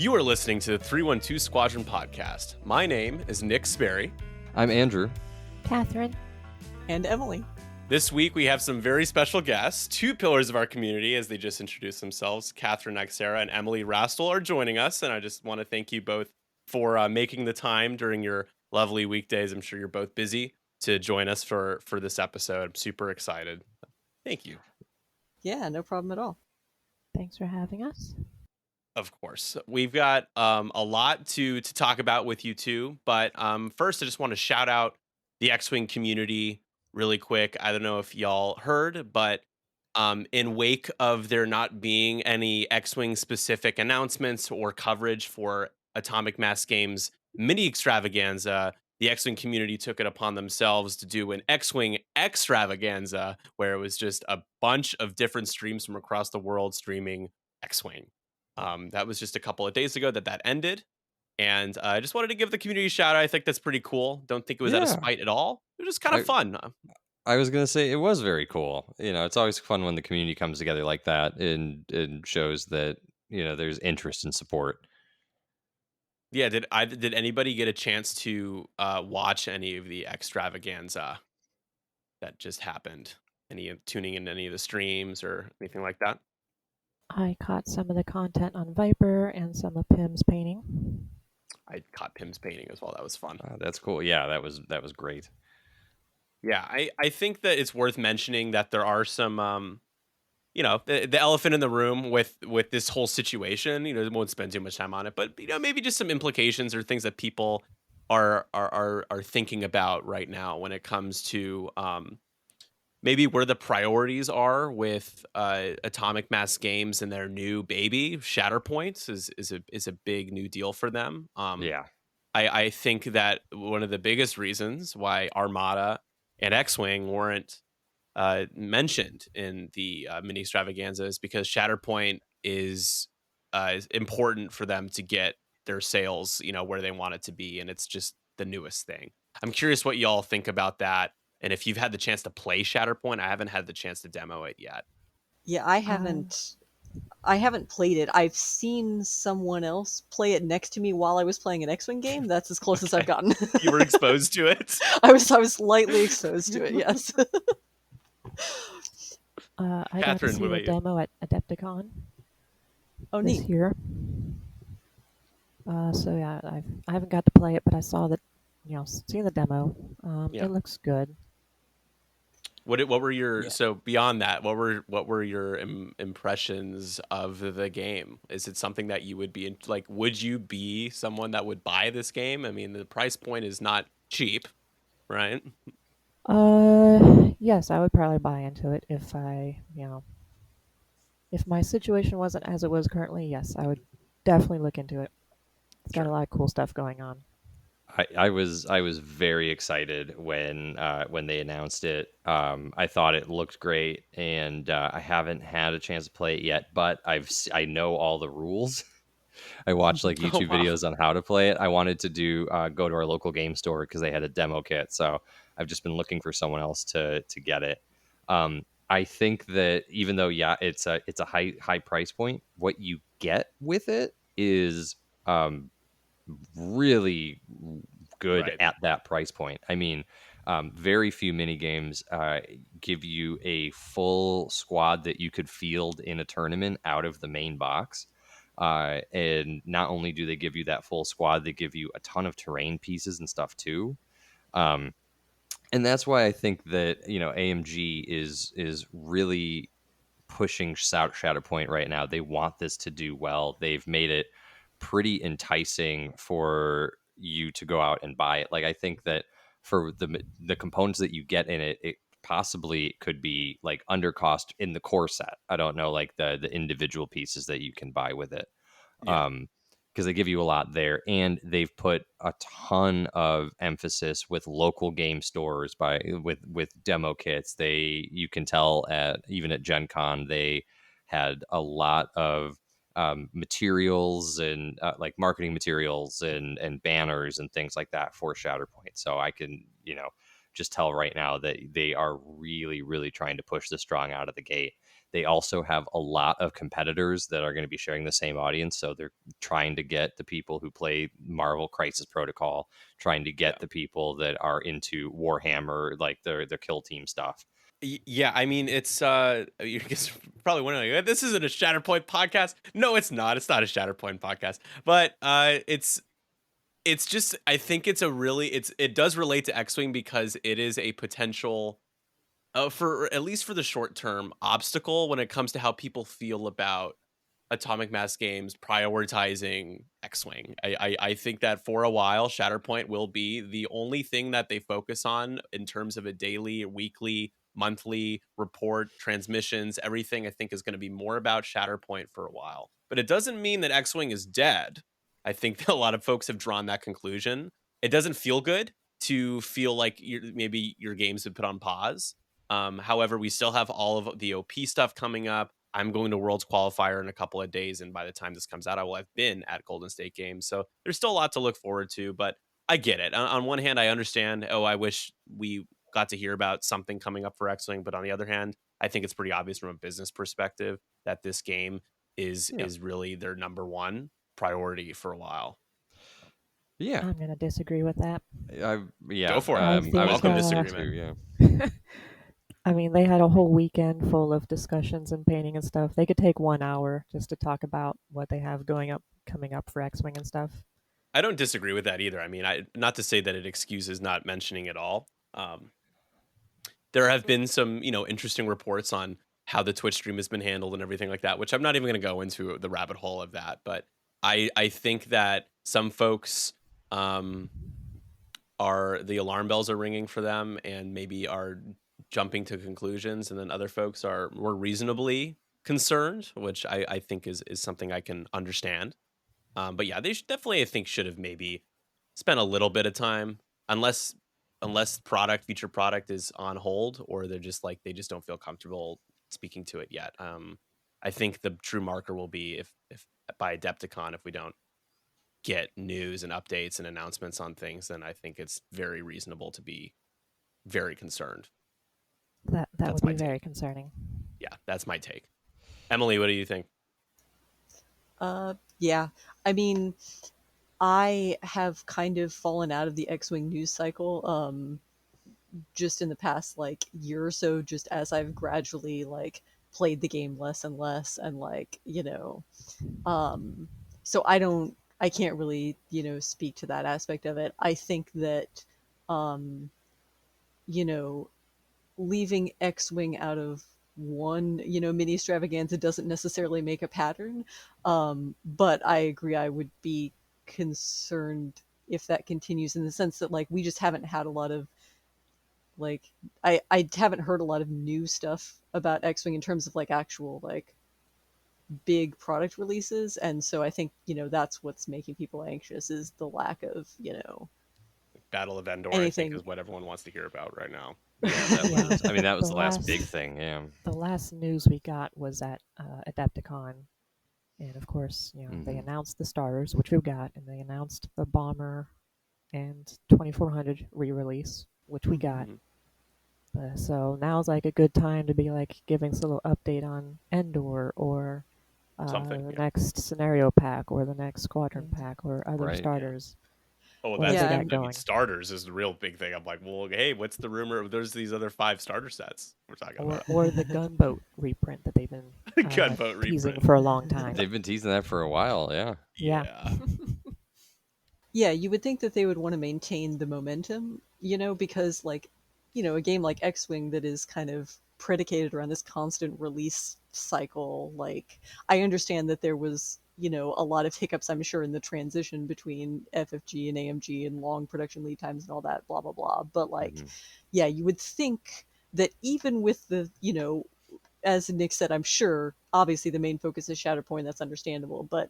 You are listening to the 312 Squadron podcast. My name is Nyxsera. I'm Andrew. Catherine. And Emily. This week we have some very special guests, two pillars of our community as they just introduced themselves. Catherine Nyxsera and Emily Rastyl are joining us, and I just want to thank you both for making the time during your lovely weekdays. I'm sure you're both busy to join us for this episode. I'm super excited. Thank you. Yeah, no problem at all. Thanks for having us. Of course. We've got a lot to talk about with you two, but first I just want to shout out the X-Wing community really quick. I don't know if y'all heard, but in wake of there not being any X-Wing specific announcements or coverage for Atomic Mass Games mini extravaganza, the X-Wing community took it upon themselves to do an X-Wing extravaganza where it was just a bunch of different streams from across the world streaming X-Wing. That was just a couple of days ago that ended. And I just wanted to give the community a shout out. I think that's pretty cool. Don't think it was out of spite at all. It was just kind of fun. I was going to say it was very cool. You know, it's always fun when the community comes together like that and shows that, you know, there's interest and support. Yeah, did anybody get a chance to watch any of the extravaganza that just happened? Any tuning in any of the streams or anything like that? I caught some of the content on Viper and some of Pim's painting. I caught Pim's painting as well. That was fun. That's cool. Yeah, that was great. Yeah, I think that it's worth mentioning that there are some, you know, the elephant in the room with this whole situation. You know, won't spend too much time on it, but you know, maybe just some implications or things that people are thinking about right now when it comes to maybe where the priorities are with Atomic Mass Games and their new baby Shatterpoint is a big new deal for them. Yeah, I think that one of the biggest reasons why Armada and X-Wing weren't mentioned in the mini extravaganza is because Shatterpoint is important for them to get their sales, you know, where they want it to be, and it's just the newest thing. I'm curious what y'all think about that. And if you've had the chance to play Shatterpoint, I haven't had the chance to demo it yet. Yeah, I haven't played it. I've seen someone else play it next to me while I was playing an X-Wing game. That's as close as I've gotten. You were exposed to it? I was lightly exposed to it, yes. I Catherine, got to see what the about you? demo at Adepticon Oh, this neat. year. So yeah, I haven't got to play it, but I saw that, you know, seeing the demo. Yeah. It looks good. What were your so beyond that? What were your impressions of the game? Is it something that you would be like? Would you be someone that would buy this game? I mean, the price point is not cheap, right? Yes, I would probably buy into it if if my situation wasn't as it was currently. Yes, I would definitely look into it. It's got a lot of cool stuff going on. I was very excited when they announced it. I thought it looked great, and I haven't had a chance to play it yet. But I know all the rules. I watched like YouTube videos on how to play it. I wanted to go to our local game store because they had a demo kit. So I've just been looking for someone else to get it. I think that even though it's a high price point, what you get with it is really good at that price point. I mean, very few mini games give you a full squad that you could field in a tournament out of the main box. And not only do they give you that full squad, they give you a ton of terrain pieces and stuff too. And that's why I think that, you know, AMG is really pushing Shatterpoint right now. They want this to do well. They've made it pretty enticing for you to go out and buy it. Like, I think that for the components that you get in it, it possibly could be like undercost in the core set. I don't know, like the individual pieces that you can buy with it. Yeah. Because they give you a lot there, and they've put a ton of emphasis with local game stores with demo kits. You can tell even at Gen Con they had a lot of materials and like marketing materials and banners and things like that for Shatterpoint. So I can, just tell right now that they are really, really trying to push this strong out of the gate. They also have a lot of competitors that are going to be sharing the same audience. So they're trying to get the people who play Marvel Crisis Protocol, trying to Yeah. get the people that are into Warhammer, like their Kill Team stuff. Yeah, I mean, it's you guys probably wondering, this isn't a Shatterpoint podcast. No, it's not. It's not a Shatterpoint podcast. But it's just, I think it's a really, it does relate to X-Wing because it is a potential, for at least for the short term, obstacle when it comes to how people feel about Atomic Mass Games prioritizing X-Wing. I think that for a while, Shatterpoint will be the only thing that they focus on in terms of a daily, weekly, monthly report, transmissions, everything I think is going to be more about Shatterpoint for a while. But it doesn't mean that X-Wing is dead. I think that a lot of folks have drawn that conclusion. It doesn't feel good to feel like maybe your games have put on pause. However, we still have all of the OP stuff coming up. I'm going to Worlds Qualifier in a couple of days, and by the time this comes out, I will have been at Golden State Games. So there's still a lot to look forward to, but I get it. On one hand, I understand, oh, I wish we got to hear about something coming up for X-Wing, but on the other hand, I think it's pretty obvious from a business perspective that this game is really their number one priority for a while. Yeah, I'm going to disagree with that. Go for it. I I think, Welcome was going disagreement. to, yeah. I mean, they had a whole weekend full of discussions and painting and stuff. They could take 1 hour just to talk about what they have coming up for X-Wing and stuff. I don't disagree with that either. I mean, not to say that it excuses not mentioning it all. There have been some, interesting reports on how the Twitch stream has been handled and everything like that, which I'm not even going to go into the rabbit hole of that. But I think that some folks are the alarm bells are ringing for them and maybe are jumping to conclusions, and then other folks are more reasonably concerned, which I think is something I can understand. But yeah, they definitely, I think, should have maybe spent a little bit of time, unless feature product is on hold, or they're just like they just don't feel comfortable speaking to it yet. I think the true marker will be if by Adepticon, if we don't get news and updates and announcements on things, then I think it's very reasonable to be very concerned. That That's would my be very take. concerning. Yeah, that's my take. Emily, what do you think? Yeah. I mean, I have kind of fallen out of the X-Wing news cycle just in the past like year or so, just as I've gradually like played the game less and less, and like, so I can't really, speak to that aspect of it. I think that um you know leaving X-Wing out of one, mini extravaganza doesn't necessarily make a pattern. But I agree, I would be concerned if that continues, in the sense that like we just haven't had a lot of like I haven't heard a lot of new stuff about X-Wing in terms of like actual like big product releases, and so I think that's what's making people anxious, is the lack of Battle of Endor, I think, anything. is what everyone wants to hear about right now. Yeah, Yeah. that was The the last last- big thing. Yeah. The last news we got was at Adepticon, and of course, they announced the starters, which we've got, and they announced the Bomber and 2400 re-release, which we got. Mhm. So now's like a good time to be like giving us a little update on Endor, or Something, the yeah. next scenario pack, or the next squadron pack, or other Right, yeah. starters. Oh, What that's they Yeah, got I mean, going. starters is the real big thing. I'm like, well, hey, what's the rumor? There's these other 5 starter sets we're talking about. Or the gunboat reprint that they've been Gunboat teasing reprint. for a long time. They've been teasing that for a while. Yeah. Yeah. yeah, you would think that they would want to maintain the momentum, because like, a game like X-Wing that is kind of predicated around this constant release cycle, like I understand that there was, a lot of hiccups, I'm sure, in the transition between FFG and AMG and long production lead times and all that, blah blah blah. But like, yeah, you would think that even with the, as Nick said, I'm sure obviously the main focus is Shatterpoint, that's understandable, but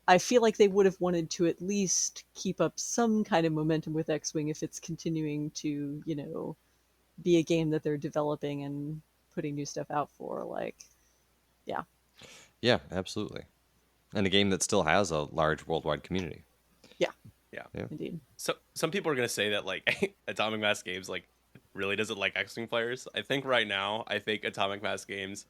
I feel like they would have wanted to at least keep up some kind of momentum with X-Wing if it's continuing to, be a game that they're developing and putting new stuff out for. Like, yeah. Yeah, absolutely. And a game that still has a large worldwide community. Yeah. Yeah. Indeed. So some people are gonna say that like Atomic Mass Games like really doesn't like X-Wing players. I think right now, Atomic Mass Games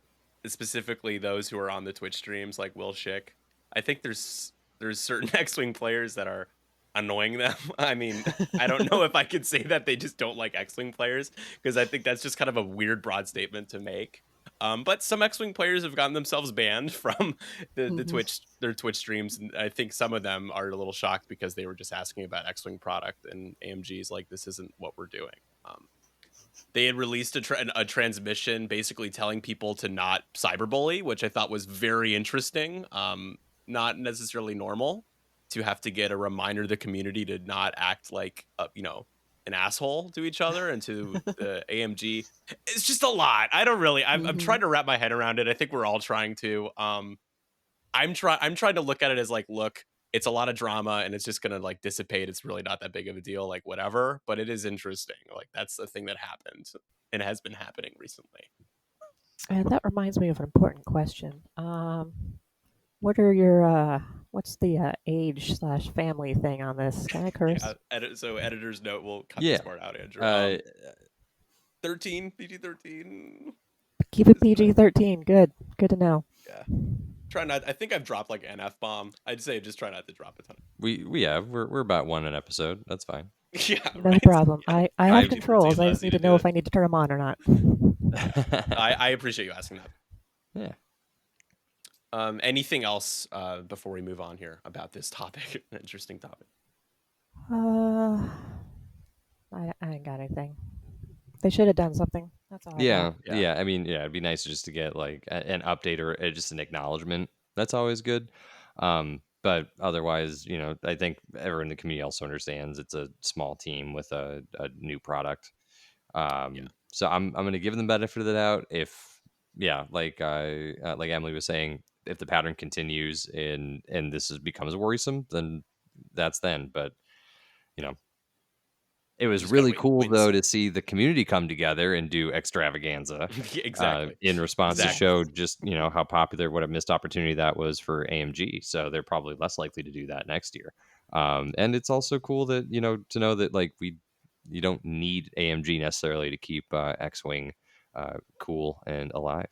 specifically those who are on the Twitch streams, like Will Schick. I think there's certain X-Wing players that are annoying them. I mean, I don't know if I could say that they just don't like X-Wing players, because I think that's just kind of a weird broad statement to make. But some X-Wing players have gotten themselves banned from their Twitch streams, and I think some of them are a little shocked because they were just asking about X-Wing product, and AMG's like, this isn't what we're doing. They had released a transmission basically telling people to not cyberbully, which I thought was very interesting. Not necessarily normal to have to get a reminder to the community to not act like, an asshole to each other and to the AMG. It's just a lot. I don't really, I'm trying to wrap my head around it. I think we're all trying to. I'm trying to look at it as like, look, it's a lot of drama and it's just gonna like dissipate. It's really not that big of a deal, like whatever. But it is interesting. Like that's the thing that happened and has been happening recently. And that reminds me of an important question. What are your what's the age/family thing on this? Can I curse? So editor's note, we'll cut Yeah. this part out, Andrew. 13, PG-13. Keep it PG-13. Good to know. Yeah. Try not. I think I've dropped like an F-bomb. I'd say just try not to drop a ton. We have. We're about one an episode. That's fine. Yeah. No problem. Yeah. I have controls. I just need to know if I need to turn them on or not. I appreciate you asking that. Yeah. Anything else before we move on here about this topic? An interesting topic. I ain't got anything. They should have done something. That's all. Yeah. I mean, it'd be nice just to get like an update or just an acknowledgement. That's always good. But otherwise, I think everyone in the community also understands it's a small team with a new product. So I'm going to give them the benefit of the doubt. If like Emily was saying, if the pattern continues and this becomes worrisome, then that's then. But it was really cool though to see the community come together and do extravaganza. Exactly. In response to show just how popular, what a missed opportunity that was for AMG. So they're probably less likely to do that next year. And it's also cool that to know that like you don't need AMG necessarily to keep X-Wing cool and alive.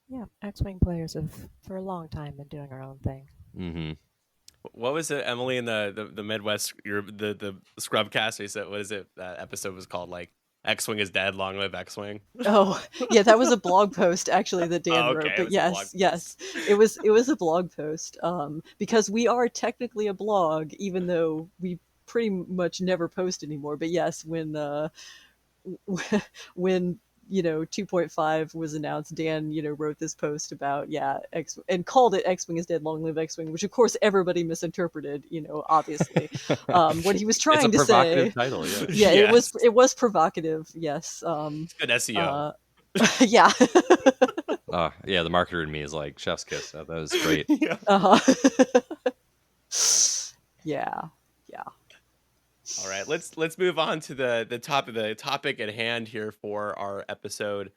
Yeah, X-Wing players have for a long time been doing our own thing. Mm-hmm. What was it, Emily, in the Midwest? The Scrubcast. You said, what is it? That episode was called like X-Wing is dead, long live X-Wing. Oh yeah, that was a blog post actually that Dan wrote. But yes, it was a blog post. Because we are technically a blog, even though we pretty much never post anymore. But yes, when 2.5 was announced, Dan, wrote this post about X and called it "X-Wing is dead, long live X-Wing," which of course everybody misinterpreted. Obviously, what he was trying to say. Title, yeah, yes. It was provocative. Yes. It's good SEO. Yeah. The marketer in me is like chef's kiss. That was great. Yeah. Yeah. All right, let's move on to the topic at hand here for our episode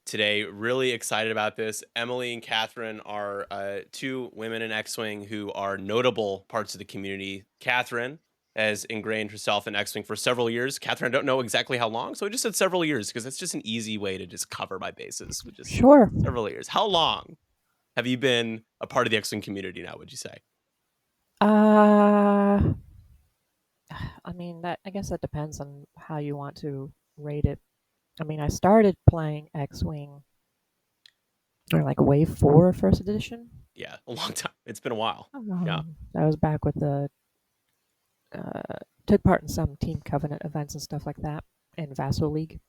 today. Really excited about this. Emily and Catherine are two women in X-Wing who are notable parts of the community. Catherine has ingrained herself in X-Wing for several years. Catherine, I don't know exactly how long, so I just said several years because it's just an easy way to just cover my bases. Sure. Several years. How long have you been a part of the X-Wing community now, would you say? I mean, I guess that depends on how you want to rate it. I mean, I started playing X-Wing or like Wave 4 first edition. Yeah, a long time. It's been a while. Yeah. I was back with took part in some Team Covenant events and stuff like that in Vassal League.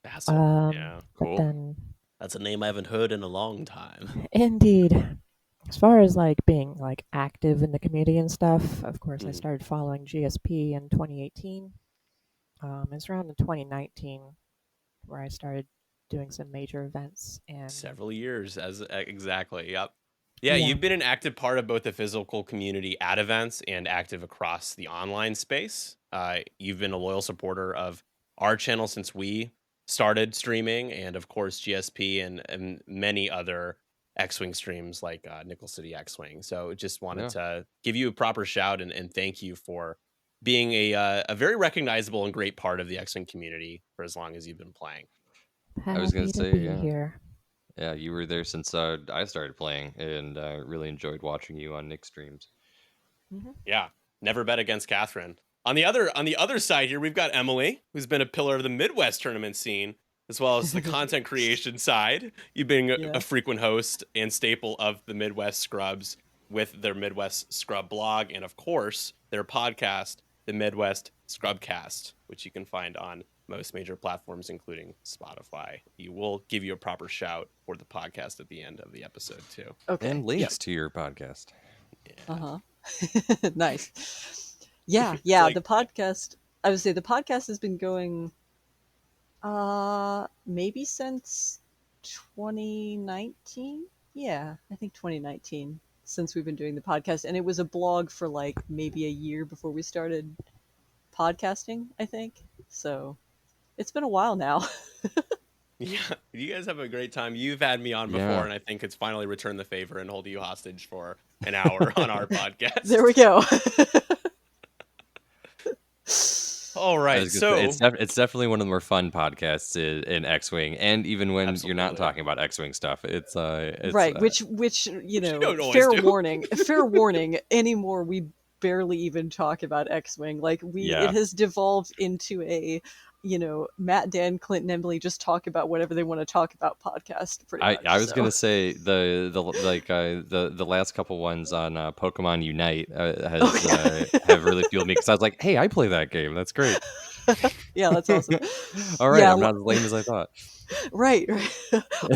Vassal, yeah, cool. But then, that's a name I haven't heard in a long time. Indeed. As far as like being like active in the community and stuff, of course, I started following GSP in 2018. It's around in 2019 where I started doing some major events and several years exactly. Yep. Yeah, you've been an active part of both the physical community at events and active across the online space. You've been a loyal supporter of our channel since we started streaming, and of course GSP and many other X-Wing streams like Nickel City X-Wing. So just wanted to give you a proper shout and thank you for being a very recognizable and great part of the X-Wing community for as long as you've been playing. I was going to say, here. Yeah, you were there since I started playing, and really enjoyed watching you on Nick streams. Mm-hmm. Yeah, never bet against Catherine. On the other side here, we've got Emily, who's been a pillar of the Midwest tournament scene, as well as the content creation side. You've been a Yeah. frequent host and staple of the Midwest Scrubs with their Midwest Scrub blog, and of course their podcast, the Midwest Scrubcast, which you can find on most major platforms, including Spotify. You will give you a proper shout for the podcast at the end of the episode too. Okay. And links to your podcast. Uh-huh. Nice. Yeah, It's like, the podcast, I would say the podcast has been going maybe since 2019. Yeah, I think 2019 since we've been doing the podcast, and it was a blog for like maybe a year before we started podcasting, I think. So, it's been a while now. yeah, you guys have a great time. You've had me on before, Yeah. and I think it's finally returned the favor and hold you hostage for an hour on our podcast. There we go. All I right, was so gonna say, it's definitely one of the more fun podcasts in X-Wing, and even when you're not Absolutely. talking about X-Wing stuff, it's Right, which you know, don't always fair do. warning. Anymore, we barely even talk about X-Wing. Like Yeah. it has devolved into a, you know, Matt, Dan, Clint, and Emily just talk about whatever they want to talk about podcast. Pretty much. I was so. gonna say the last couple ones on Pokemon Unite have really fueled me, because I was like, hey, I play that game. That's great. Yeah, that's awesome. All right, Yeah, I'm not as lame as I thought. Right.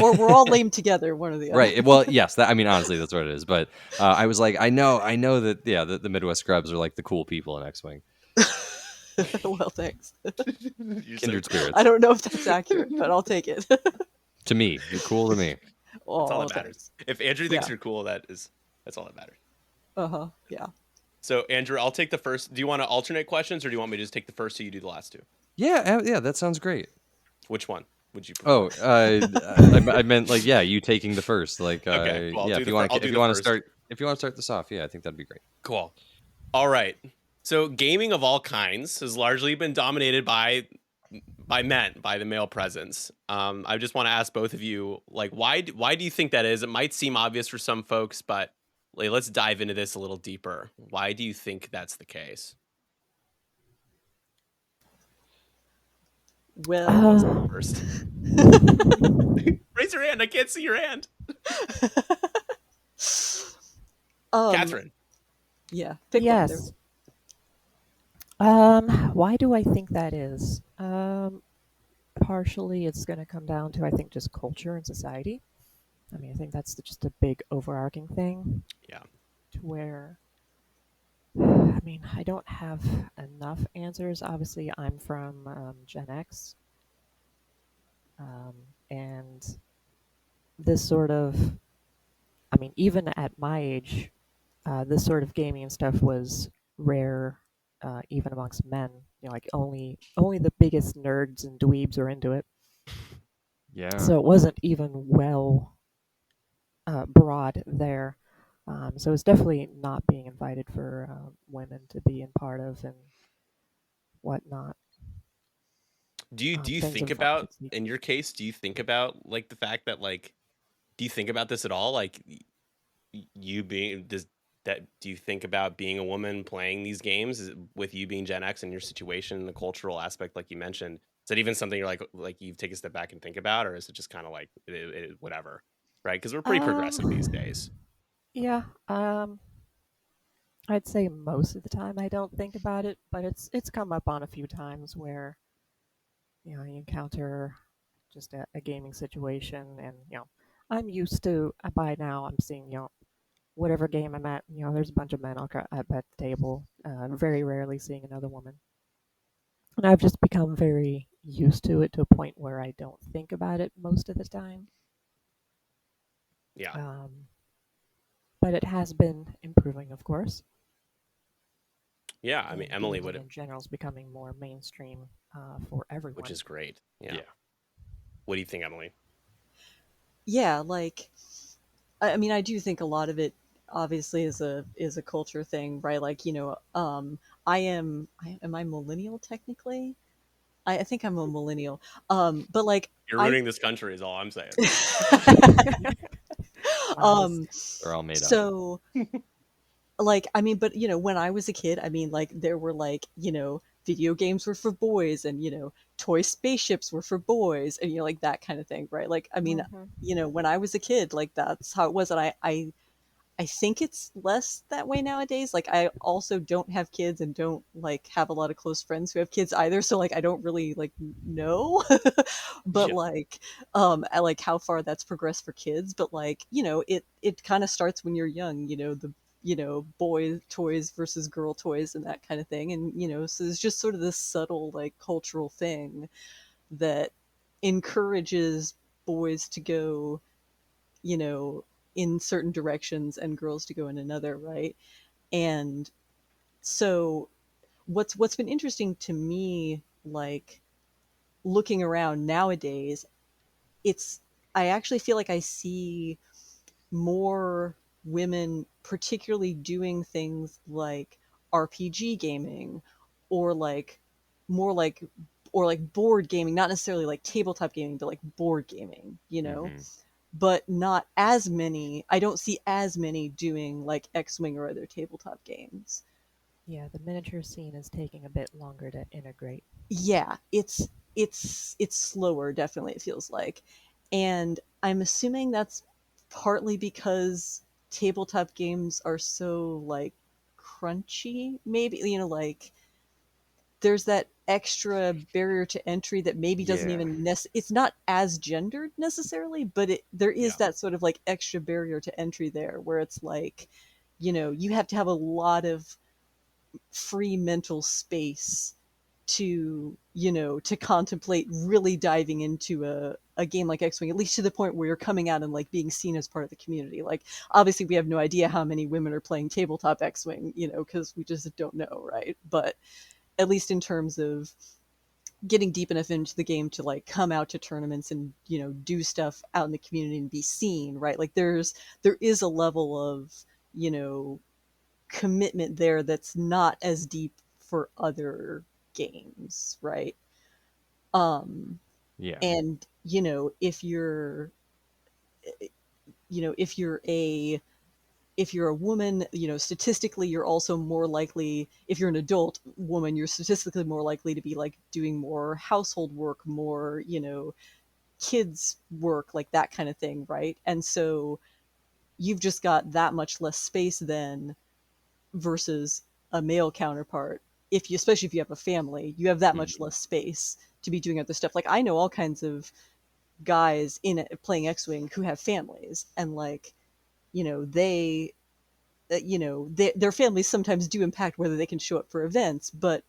Or we're all lame together, one or the other. Right. Well, yes. I mean, honestly, that's what it is. But I was like, I know that. Yeah, the Midwest Scrubs are like the cool people in X-Wing. Well, thanks. You're so Kindred cool. spirits. I don't know if that's accurate, but I'll take it. To me, you're cool to me. That's all Oh, that matters. If Andrew thinks you're cool, that's all that matters. Uh-huh. Yeah. So Andrew, I'll take the first. Do you want to alternate questions, or do you want me to just take the first so you do the last two? Yeah. Yeah. That sounds great. Which one would you prefer? Oh, I meant like, yeah, you taking the first. Like, Okay, well, yeah. I'll If you want to first. start this off, yeah, I think that'd be great. Cool. All right. So gaming of all kinds has largely been dominated by men, by the male presence. I just want to ask both of you, like, why do you think that is? It might seem obvious for some folks, but like, let's dive into this a little deeper. Why do you think that's the case? Well, First, raise your hand. I can't see your hand. Catherine. Yeah. Pick one there. Yes. Why do I think that is? Partially it's going to come down to, I think, just culture and society. I mean, I think that's just a big overarching thing. Yeah. To where, I mean, I don't have enough answers. Obviously, I'm from Gen X. And this sort of, I mean, even at my age, this sort of gaming and stuff was rare, even amongst men. You know, like only the biggest nerds and dweebs are into it. Yeah. So it wasn't even well broad there. So it's definitely not being invited for women to be in part of and whatnot. Do you Things think of about, obviously- in your case, do you think about like the fact that, like, do you think about this at all? Like, you being do you think about being a woman playing these games? Is it, with you being Gen X and your situation, the cultural aspect, like you mentioned, is that even something you're like you take a step back and think about, or is it just kind of like whatever, right? Because we're pretty progressive these days. Yeah, I'd say most of the time I don't think about it, but it's come up on a few times where, you know, you encounter just a gaming situation, and you know, I'm used to, by now I'm seeing, you know, whatever game I'm at, you know, there's a bunch of men at the table, very rarely seeing another woman, and I've just become very used to it to a point where I don't think about it most of the time. Yeah. But it has been improving, of course. Yeah, I mean, And Emily gaming would, in general is becoming more mainstream for everyone. which is great. Yeah. Yeah. What do you think, Emily? Yeah, like I mean, I do think a lot of it obviously is a culture thing, right? Like, you know, am I millennial technically? I think I'm a millennial. But like You're ruining this country is all I'm saying. They're all made up. So like, I mean, but when I was a kid, I mean, like there were like, video games were for boys, and toy spaceships were for boys, and like that kind of thing, right? Like, I mean, when I was a kid, like that's how it was. And I think it's less that way nowadays. Like, I also don't have kids and don't like have a lot of close friends who have kids either. So like, I don't really like know, but Yeah. like, I like how far that's progressed for kids. But like, it kind of starts when you're young, the, boy toys versus girl toys and that kind of thing. And, so there's just sort of this subtle like cultural thing that encourages boys to go, you know, in certain directions and girls to go in another, right? And so what's been interesting to me, like looking around nowadays, it's I actually feel like I see more women particularly doing things like RPG gaming, or like more like or like board gaming, not necessarily like tabletop gaming, but like board gaming, but not as many. I don't see as many doing like X-Wing or other tabletop games. Yeah, the miniature scene is taking a bit longer to integrate. Yeah, it's slower, definitely, it feels like. And I'm assuming that's partly because tabletop games are so like crunchy, maybe, like there's that extra barrier to entry that maybe doesn't Yeah. even it's not as gendered necessarily, but there is that sort of like extra barrier to entry there, where it's like, you have to have a lot of free mental space to to contemplate really diving into a game like X-Wing, at least to the point where you're coming out and like being seen as part of the community. Like, obviously we have no idea how many women are playing tabletop X-Wing, because we just don't know, right? But at least in terms of getting deep enough into the game to like come out to tournaments and do stuff out in the community and be seen, right? Like there is a level of commitment there that's not as deep for other games, right? Yeah. And if you're if you're a woman, statistically you're also more likely, if you're an adult woman, you're statistically more likely to be like doing more household work, more kids work, like that kind of thing, right? And so you've just got that much less space then versus a male counterpart. If you, especially if you have a family, you have that much less space to be doing other stuff. Like, I know all kinds of guys in it playing X-Wing who have families, and like they their families sometimes do impact whether they can show up for events, but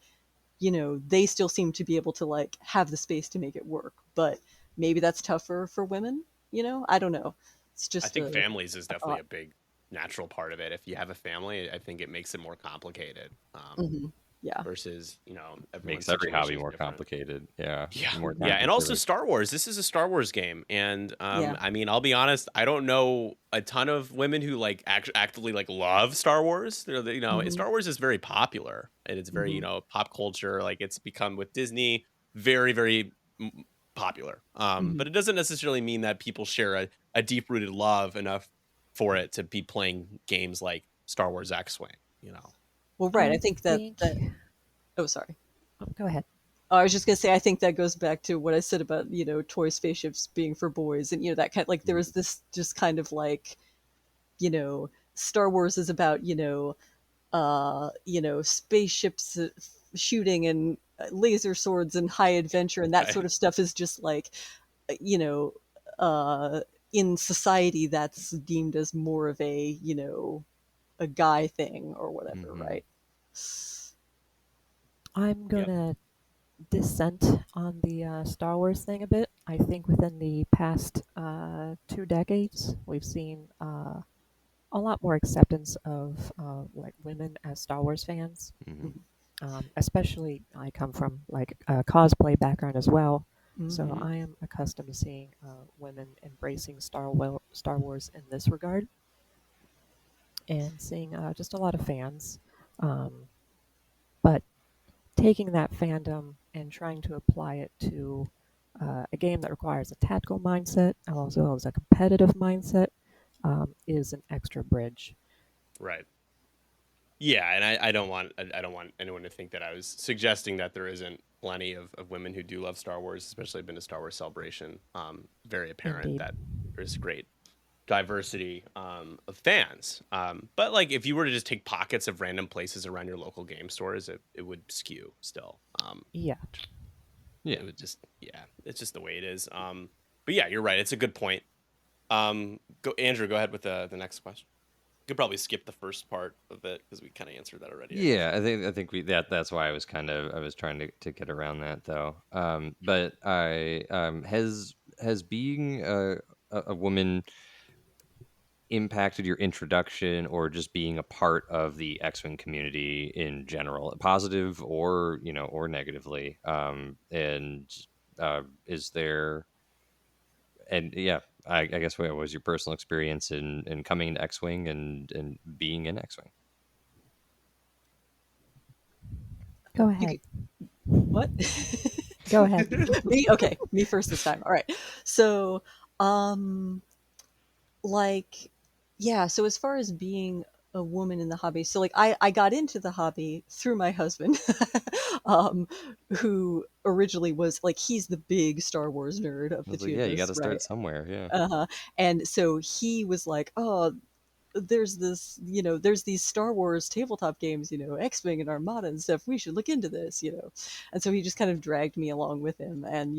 they still seem to be able to like have the space to make it work. But maybe that's tougher for women, I don't know. It's I just think families is a definitely thought. a big natural part of it. If you have a family, I think it makes it more complicated. Yeah. Versus, everyone's Makes every hobby situation is more different. complicated. Yeah. Yeah, More yeah, time and also consuming. Star Wars. This is a Star Wars game, and Yeah. I mean, I'll be honest. I don't know a ton of women who like actively like love Star Wars. Star Wars is very popular, and it's very pop culture. Like, it's become with Disney very very popular. But it doesn't necessarily mean that people share a deep rooted love enough for it to be playing games like Star Wars X-Wing. Well, right. I I think think. oh, sorry. Oh, go ahead. Oh, I was just gonna say, I think that goes back to what I said about toy spaceships being for boys, and that kind of, like, there was this just kind of like Star Wars is about spaceships, shooting, and laser swords and high adventure, and that sort Right. of stuff is just like you know in society that's deemed as more of a guy thing or whatever, right? I'm Yep. gonna dissent on the Star Wars thing a bit. I think within the past 2 decades, we've seen a lot more acceptance of like women as Star Wars fans. Especially, I come from like a cosplay background as well, so I am accustomed to seeing women embracing Star Wars in this regard, and seeing just a lot of fans. But taking that fandom and trying to apply it to a game that requires a tactical mindset, also as a competitive mindset, is an extra bridge. Right. Yeah, and I don't want anyone to think that I was suggesting that there isn't plenty of women who do love Star Wars, especially been to Star Wars Celebration. Very apparent Indeed. that there's great diversity of fans. But like if you were to just take pockets of random places around your local game stores, it would skew still. Yeah. Yeah. It would just it's just the way it is. But yeah, you're right. It's a good point. Go Andrew, go ahead with the next question. You could probably skip the first part of it because we kind of answered that already. Yeah, I think that's why I was trying to get around that though. But I has being a woman impacted your introduction or just being a part of the X-Wing community in general, positive or or negatively? And is there and yeah, I guess what was your personal experience in coming to X-Wing and being in X-Wing? Go You ahead. could, what? Go ahead. Me? Okay, me first this time. All right. So, um, like, yeah. So as far as being a woman in the hobby, so like I got into the hobby through my husband, um, who originally was like he's the big Star Wars nerd of I the was like, two yeah, of you got us, to right? start somewhere. Yeah. Uh-huh. And so he was like, "Oh, there's this, there's these Star Wars tabletop games, X-Wing and Armada and stuff. We should look into this. And so he just kind of dragged me along with him. And,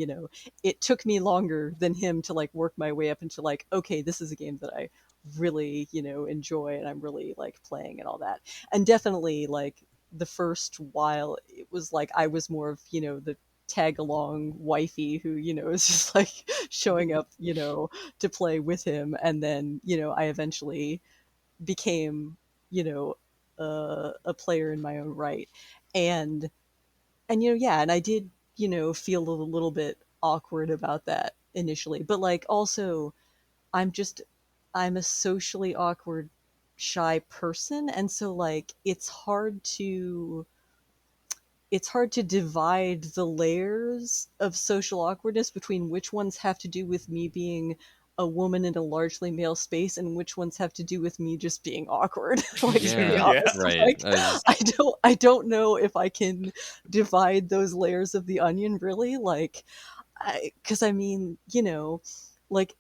it took me longer than him to like work my way up into like, okay, this is a game that I really, enjoy and I'm really like playing and all that. And definitely like the first while it was like I was more of, the tag along wifey who, is just like showing up, to play with him. And then, I eventually became, you know, a player in my own right. And yeah, and I did, feel a little bit awkward about that initially. But like also I'm just I'm a socially awkward, shy person. And so like it's hard to divide the layers of social awkwardness between which ones have to do with me being a woman in a largely male space and which ones have to do with me just being awkward. Like to be Yeah, Yeah. honest, right. like I don't know if I can divide those layers of the onion really. Like, because I mean, like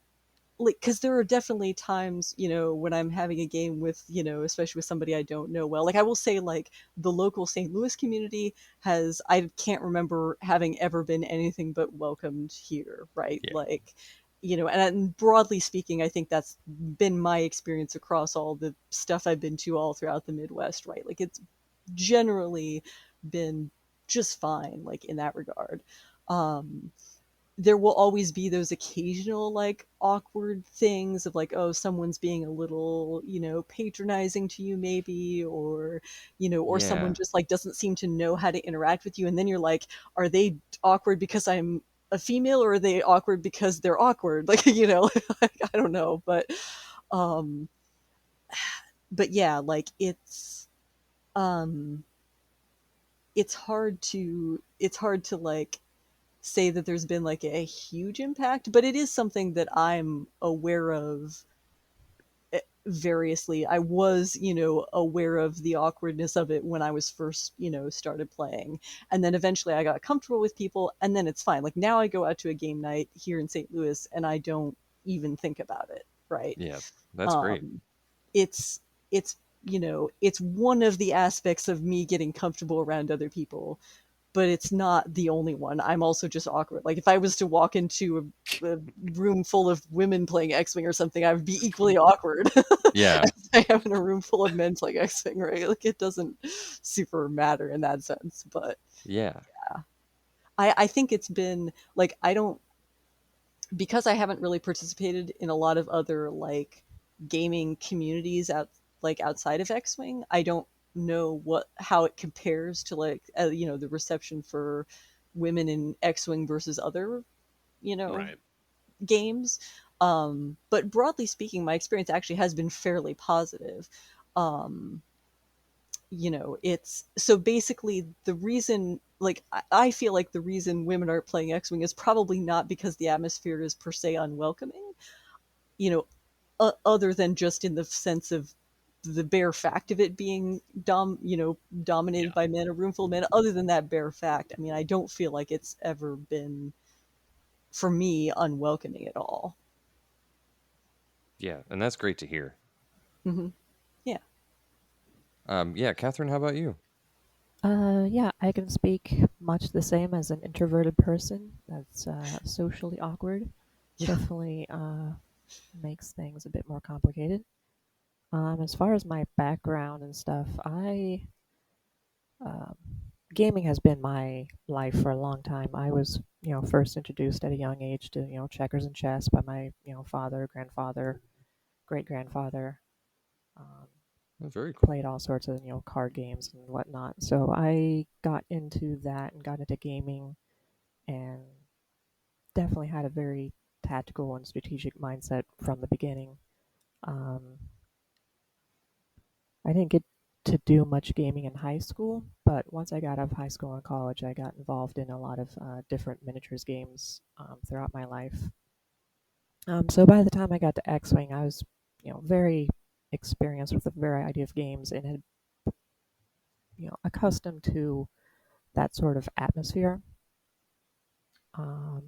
because there are definitely times when I'm having a game with especially with somebody I don't know well. Like I will say like the local St. Louis community I can't remember having ever been anything but welcomed here, right? Yeah. Like and broadly speaking I think that's been my experience across all the stuff I've been to all throughout the Midwest, right? Like it's generally been just fine like in that regard. um there will always be those occasional like awkward things of like, oh, someone's being a little patronizing to you maybe, or or someone Yeah. just like doesn't seem to know how to interact with you, and then you're like, are they awkward because I'm a female, or are they awkward because they're awkward? Like I don't know. Um but yeah, like um it's hard to like say that there's been like a huge impact, but it is something that I'm aware of variously. I was, aware of the awkwardness of it when I was first, started playing. And then eventually I got comfortable with people, and then it's fine. Like now I go out to a game night here in St. Louis and I don't even think about it, right? Yeah. That's great. Um it's it's it's one of the aspects of me getting comfortable around other people, but it's not the only one. I'm also just awkward. Like if I was to walk into a room full of women playing X-Wing or something, I would be equally awkward Yeah. as I am in a room full of men playing X-Wing, right? Like it doesn't super matter in that sense. But Yeah. I think it's been like I don't because I haven't really participated in a lot of other like gaming communities outside of X-Wing. I don't know how it compares to like the reception for women in X-Wing versus other you know Right. games. But broadly speaking, my experience actually has been fairly positive. Um, it's so basically the reason, like, I feel like the reason women aren't playing X-Wing is probably not because the atmosphere is per se unwelcoming, you know, other than just in the sense of the bare fact of it being dominated by men, a room full of men. Other than that bare fact, I mean, I don't feel like it's ever been, for me, unwelcoming at all. Yeah, and that's great to hear. Mm-hmm. Yeah. Yeah, Catherine, how about you? Yeah, I can speak much the same as an introverted person that's socially awkward. Yeah. Definitely makes things a bit more complicated. As far as my background and stuff, um, gaming has been my life for a long time. I was, first introduced at a young age to, checkers and chess by my, father, grandfather, great grandfather. Um, Oh, very cool. Played all sorts of, card games and whatnot. So I got into that and got into gaming, and definitely had a very tactical and strategic mindset from the beginning. Um, I didn't get to do much gaming in high school, but once I got out of high school and college, I got involved in a lot of different miniatures games throughout my life. So by the time I got to X-Wing, I was, very experienced with the variety of games and had, accustomed to that sort of atmosphere. Um,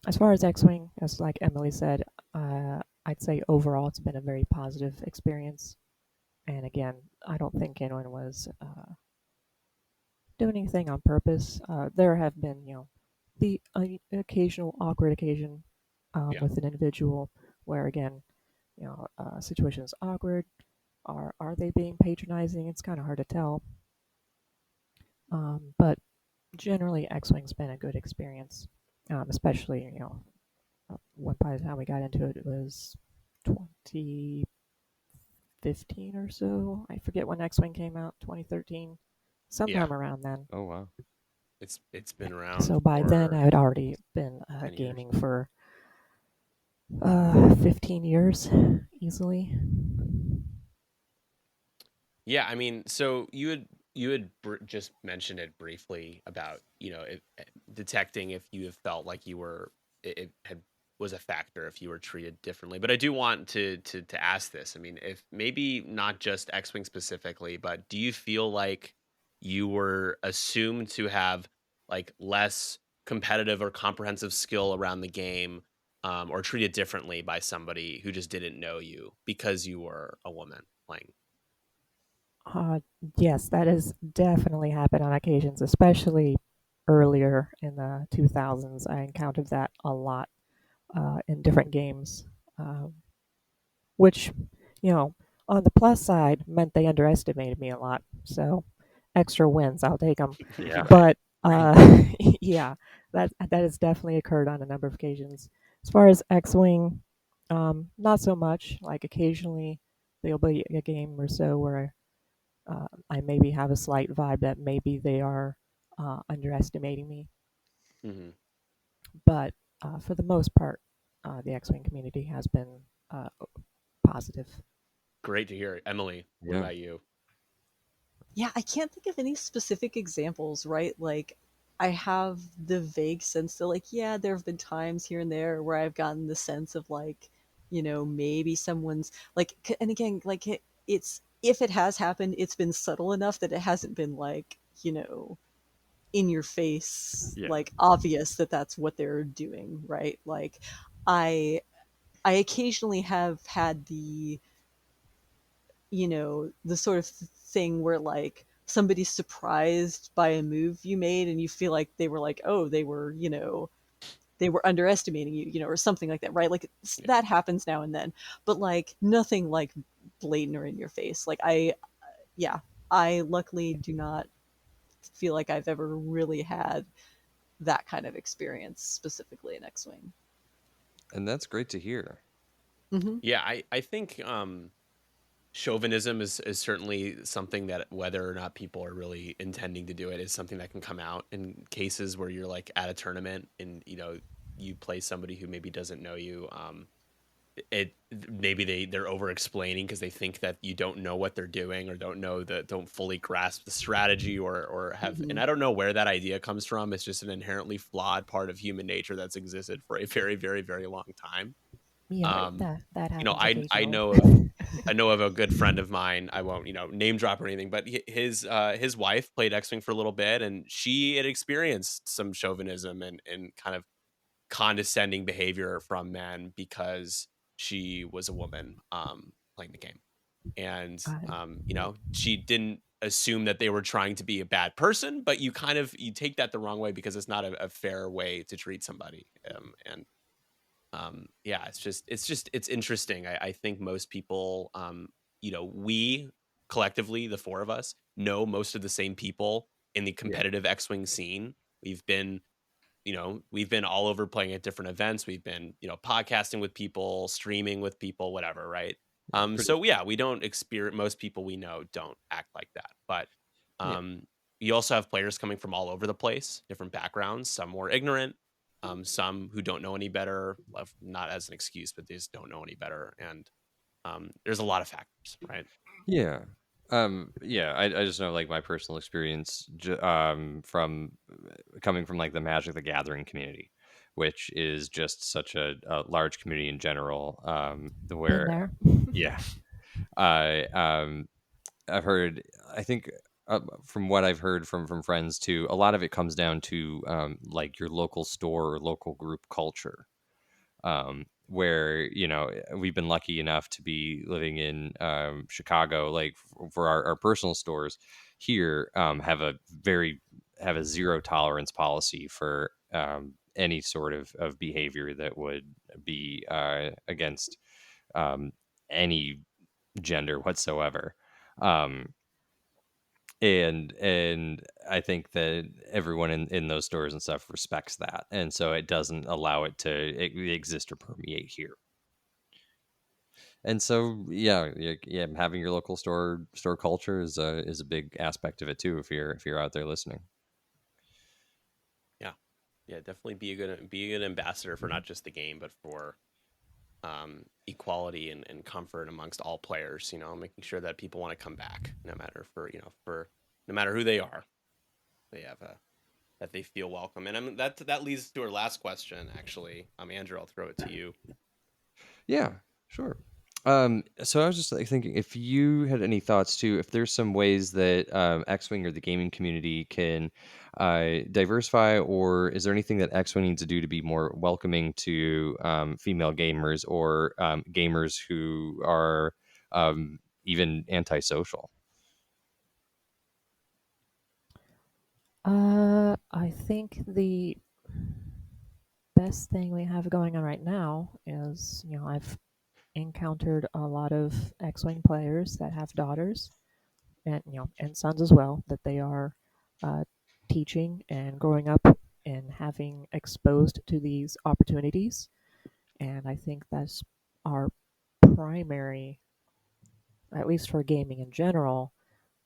as far as X-Wing, as like Emily said, I'd say overall it's been a very positive experience. And again, I don't think anyone was doing anything on purpose. There have been, the occasional awkward occasion with an individual where, again, situation is awkward. Are they being patronizing? It's kind of hard to tell. But generally, X-Wing's been a good experience, especially, when by the time we got into it, it was 2015 or so. I forget when X-Wing came out, 2013, Yeah. sometime around then. Oh, wow. It's been around So by then, I for had already been 10 years. gaming for 15 years easily. Yeah, I mean, so you had just mentioned it briefly about detecting if you have felt like it had was a factor if you were treated differently. But I do want to ask this. I mean, if maybe not just X-Wing specifically, but do you feel like you were assumed to have like less competitive or comprehensive skill around the game, or treated differently by somebody who just didn't know you because you were a woman playing? Uh, yes, that has definitely happened on occasions, especially earlier in the 2000s. I encountered that a lot in different games, um, which, you know, on the plus side meant they underestimated me a lot. So extra wins, I'll take them. Yeah. But yeah, that has definitely occurred on a number of occasions. As far as X-Wing, not so much. Like occasionally there'll be a game or so where I maybe have a slight vibe that maybe they are underestimating me. Hmm. But for the most part, the X-Wing community has been positive. Great to hear. Emily, what Yeah. about you? Yeah, I can't think of any specific examples, right? Like, I have the vague sense that, like, yeah, there have been times here and there where I've gotten the sense of, like, maybe someone's, like, and again, like, it's, if it has happened, it's been subtle enough that it hasn't been, like, in your face, Yeah. like, obvious that that's what they're doing, right? Like, I, I occasionally have had the sort of thing where like somebody's surprised by a move you made and you feel like they were like, oh, they were underestimating you, or something like that, right? Like Yeah. that happens now and then, but like nothing like blatant or in your face. Like yeah, I luckily do not feel like I've ever really had that kind of experience specifically in X-Wing. And that's great to hear. Mm-hmm. Yeah, I think chauvinism is certainly something that whether or not people are really intending to do it is something that can come out in cases where you're like at a tournament and you play somebody who maybe doesn't know you. it maybe they're over explaining because they think that you don't know what they're doing or don't fully grasp the strategy or have, and I don't know where that idea comes from. It's just an inherently flawed part of human nature that's existed for a very, very, very long time. Yeah, um that you know, happens I occasionally. know of a good friend of mine. I won't, name drop or anything, but his wife played X-Wing for a little bit, and she had experienced some chauvinism and kind of condescending behavior from men because she was a woman playing the game. And God. she didn't assume that they were trying to be a bad person, but you take that the wrong way because it's not a fair way to treat somebody. And yeah, it's interesting. I think most people, we collectively, the four of us, know most of the same people in the Yeah, competitive X-Wing scene. We've been all over playing at different events. We've been, podcasting with people, streaming with people, whatever, right? yeah, pretty. So yeah, we don't experience, most people we know don't act like that. But Yeah, um you also have players coming from all over the place, different backgrounds, some more ignorant, some who don't know any better, not as an excuse, but they just don't know any better. And there's a lot of factors, right? yeah. Yeah, I just know like my personal experience from coming from like the Magic the Gathering community, which is just such a large community in general. Been Where there. yeah, I I've heard. I think from what I've heard from friends too, a lot of it comes down to like your local store or local group culture. Where we've been lucky enough to be living in Chicago, like for our personal stores here, have a zero tolerance policy for any sort of behavior that would be against um, any gender whatsoever. Um, and I think that everyone in those stores and stuff respects that, and so it doesn't allow it to exist or permeate here. And so yeah, having your local store culture is a big aspect of it too, if you're out there listening. Yeah, yeah, definitely be a good ambassador for not just the game, but for equality and comfort amongst all players. Making sure that people want to come back, no matter who they are. They have a that they feel welcome. And that leads to our last question. Actually, Andrew, I'll throw it to you. Yeah, sure. So I was just like thinking if you had any thoughts too, if there's some ways that X-Wing or the gaming community can diversify, or is there anything that X-Wing needs to do to be more welcoming to female gamers or gamers who are even antisocial? I think the best thing we have going on right now is, I've encountered a lot of X-Wing players that have daughters and and sons as well that they are uh, teaching and growing up and having exposed to these opportunities. And I think that's our primary, at least for gaming in general,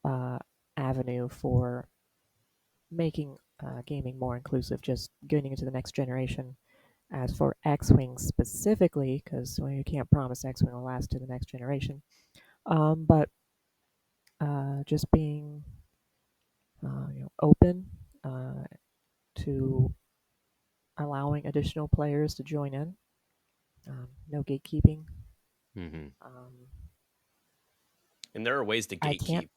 uh, avenue for making gaming more inclusive, just getting into the next generation. As for X-Wing specifically, because you can't promise X-Wing will last to the next generation, but just being open to allowing additional players to join in. No gatekeeping. Hmm. Um, And there are ways to I can't. gatekeep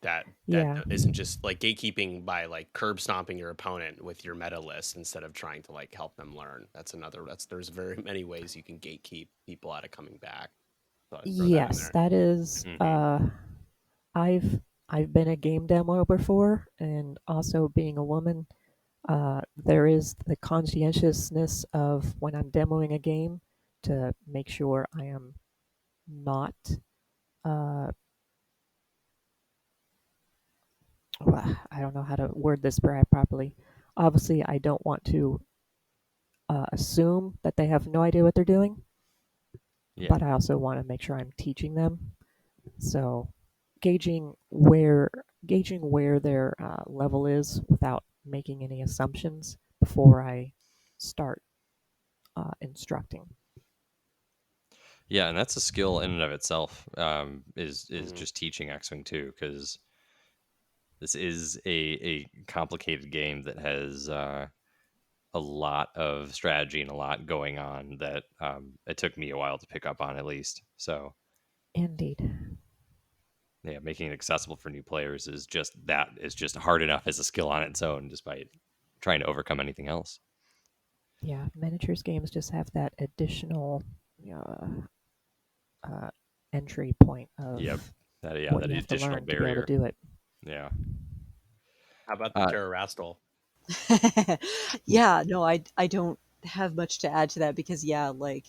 that Yeah, isn't just like gatekeeping by like curb stomping your opponent with your meta list instead of trying to like help them learn. There's very many ways you can gatekeep people out of coming back. So I throw that in yes, there. that is. Hmm. I've I've been a game demo before, and also being a woman, there is the conscientiousness of when I'm demoing a game to make sure I am not. Uh, I don't know how to word this properly. Obviously, I don't want to assume that they have no idea what they're doing, Yeah. but I also want to make sure I'm teaching them. So, gauging where gauging where their level is without making any assumptions before I start instructing. Yeah, and that's a skill in and of itself. Is Mhm. just teaching X-wing too, because this is a complicated game that has a lot of strategy and a lot going on that it took me a while to pick up on, at least. So Indeed. yeah, making it accessible for new players is just hard enough as a skill on its own, despite trying to overcome anything else. Yeah, miniatures games just have that additional uh, uh, entry point of Yep. what That you have to additional learn to be able to barrier. do it. Yeah. How about the Uh, Rastyl? Yeah, no, I don't have much to add to that because yeah, like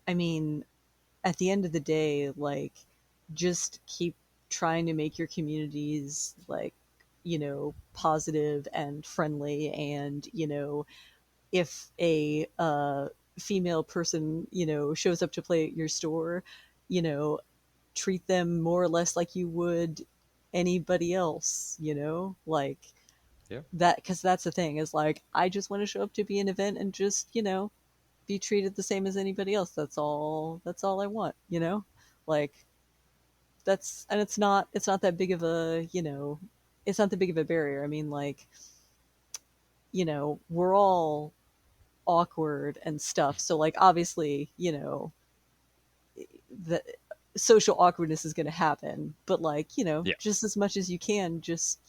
I mean, at the end of the day, like just keep trying to make your communities like, positive and friendly and, if a female person, shows up to play at your store, you know, treat them more or less like you would anybody else, like yeah. that, because that's the thing is like I just want to show up to be an event and just be treated the same as anybody else. That's all I want, like that's, and it's not that big of a, it's not that big of a barrier. I mean, like, we're all awkward and stuff, so like obviously, the social awkwardness is going to happen, but like, Yeah. just as much as you can, just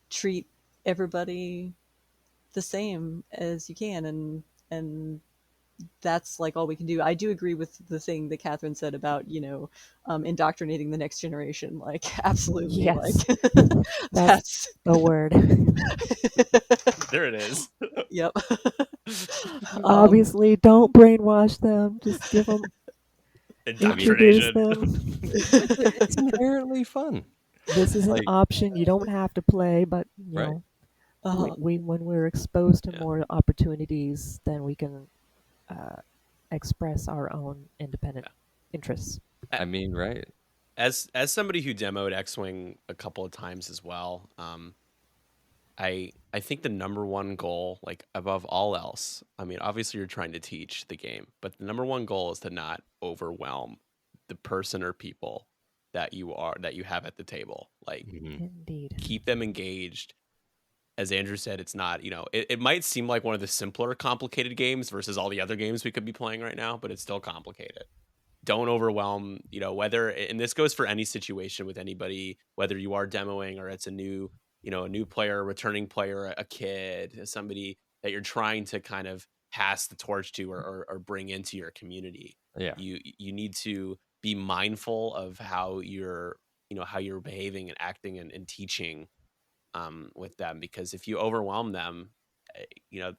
treat everybody the same as you can, and that's like all we can do. I do agree with the thing that Catherine said about indoctrinating the next generation. Like absolutely, like Yes, that's that's the word. There it is. yep. um, Obviously, don't brainwash them. Just give them, I mean, introduce Indoctrination. them. it's inherently fun. This is an Like, option. You don't have to play, but right. we when we're exposed to Yeah. more opportunities, then we can uh, express our own independent interests. I mean, right. As somebody who demoed X-wing a couple of times as well, I think the number one goal, like above all else, I mean, obviously you're trying to teach the game, but the number one goal is to not overwhelm the person or people that you have at the table. Like Mhm. Indeed. keep them engaged. As Andrew said, it's not, it might seem like one of the simpler, complicated games versus all the other games we could be playing right now, but it's still complicated. Don't overwhelm, whether, and this goes for any situation with anybody, whether you are demoing or it's a new player, a returning player, a kid, somebody that you're trying to kind of pass the torch to or bring into your community. Yeah. You need to be mindful of how you're behaving and acting and teaching with them, because if you overwhelm them, eh, you know,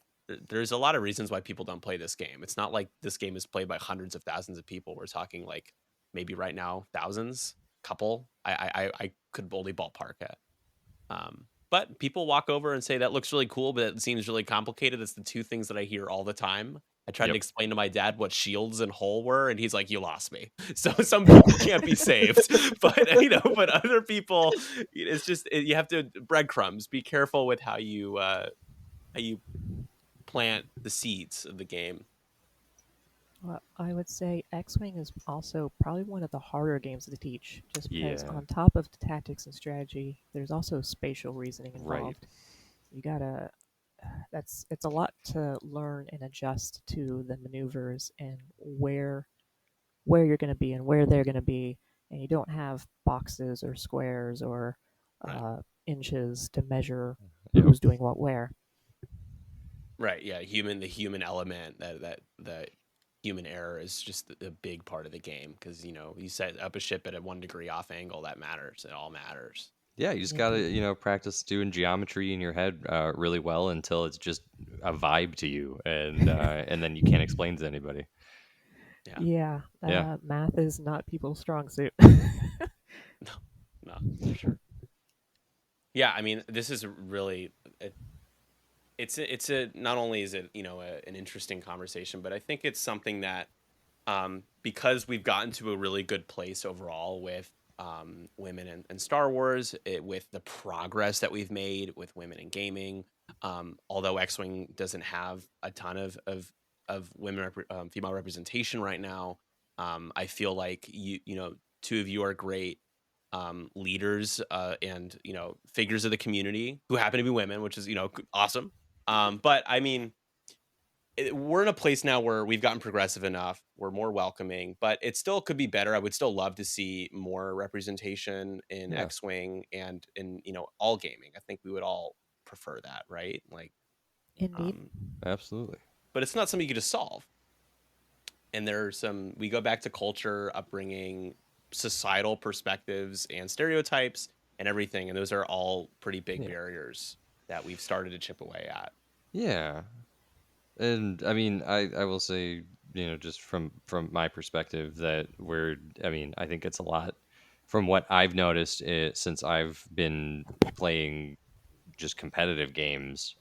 there's a lot of reasons why people don't play this game. It's not like this game is played by hundreds of thousands of people. We're talking like maybe right now thousands, couple. I could boldly ballpark it. But people walk over and say that looks really cool, but it seems really complicated. That's the two things that I hear all the time. I tried to Yep. explain to my dad what shields and hull were, and he's like, "You lost me." So some people can't be saved, but but other people, it's just you have to breadcrumbs. Be careful with how you plant the seeds of the game. Well, I would say X-Wing is also probably one of the harder games to teach, just because Yeah. on top of the tactics and strategy, there's also spatial reasoning Right. involved. You gotta, it's a lot to learn and adjust to the maneuvers and where you're going to be and where they're going to be, and you don't have boxes or squares or Right. inches to measure Yep. who's doing what where. Right. Yeah. The human element, that human error is just a big part of the game, because you set up a ship at a 1 degree off angle. That matters. It all matters. Yeah, you just gotta, Indeed. practice doing geometry in your head really well until it's just a vibe to you, and then you can't explain to anybody. Yeah. Yeah, Yeah. math is not people's strong suit. No, no, for sure. Yeah, I mean, this is really it's a not only is it an interesting conversation, but I think it's something that because we've gotten to a really good place overall with women and Star Wars, with the progress that we've made with women in gaming. Although X-wing doesn't have a ton of of female representation right now. I feel like two of you are great leaders and figures of the community who happen to be women, which is awesome. But I mean, we're in a place now where we've gotten progressive enough. We're more welcoming, but it still could be better. I would still love to see more representation in Yeah. X-Wing and in all gaming. I think we would all prefer that, right? Like, Indeed. Absolutely. but it's not something you can just solve. And we go back to culture, upbringing, societal perspectives, and stereotypes, and everything. And those are all pretty big barriers that we've started to chip away at. Yeah. And I mean, I will say, just from my perspective that I think it's a lot from what I've noticed since I've been playing just competitive games.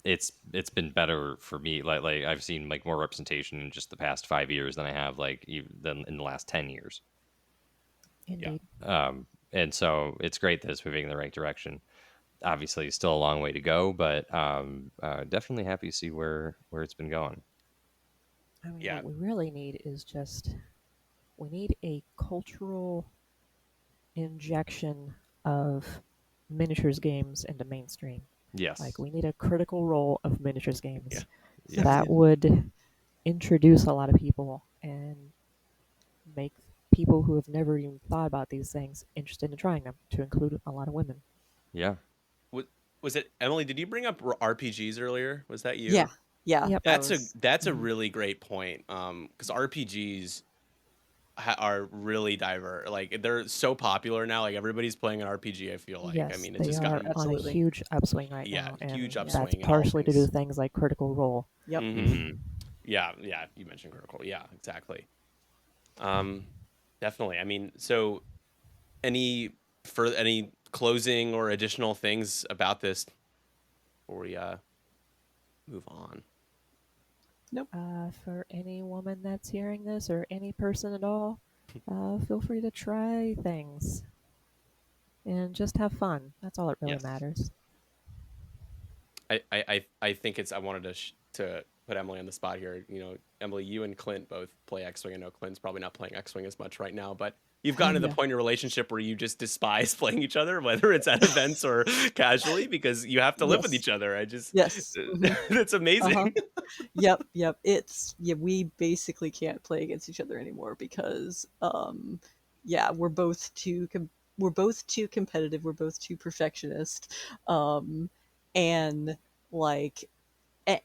It's been better for me. Like I've seen like more representation in just the past 5 years than I have than in the last 10 years. Indeed. And so it's great that it's moving in the right direction. Obviously, still a long way to go, but definitely happy to see where it's been going. I mean, Yeah. what we really need is we need a cultural injection of miniatures games into mainstream. Yes. Like, we need a critical role of miniatures games. Yeah. That would introduce a lot of people and make people who have never even thought about these things interested in trying them, to include a lot of women. Yeah. Was it Emily? Did you bring up RPGs earlier? Was that you? Yeah. Yep. That's a really great point. Because RPGs are really diverse. Like, they're so popular now. Like, everybody's playing an RPG. I feel like. Yes, I mean, it's they just are gotten on a huge upswing right now, and huge that's upswing in all partially to do things. with things like Critical Role. Yep. Mm-hmm. Yeah. You mentioned Critical. Yeah, exactly. Definitely. I mean, so any closing or additional things about this before we move on? Nope. For any woman that's hearing this, or any person at all, feel free to try things and just have fun. That's all that really matters. I think I wanted to put Emily on the spot here. Emily, you and Clint both play X-Wing. I know Clint's probably not playing X-Wing as much right now, but you've gotten to the point in your relationship where you just despise playing each other, whether it's at events or casually, because you have to live with each other. Yes. It's amazing. Yep. We basically can't play against each other anymore because we're both too competitive, we're both too perfectionist, and like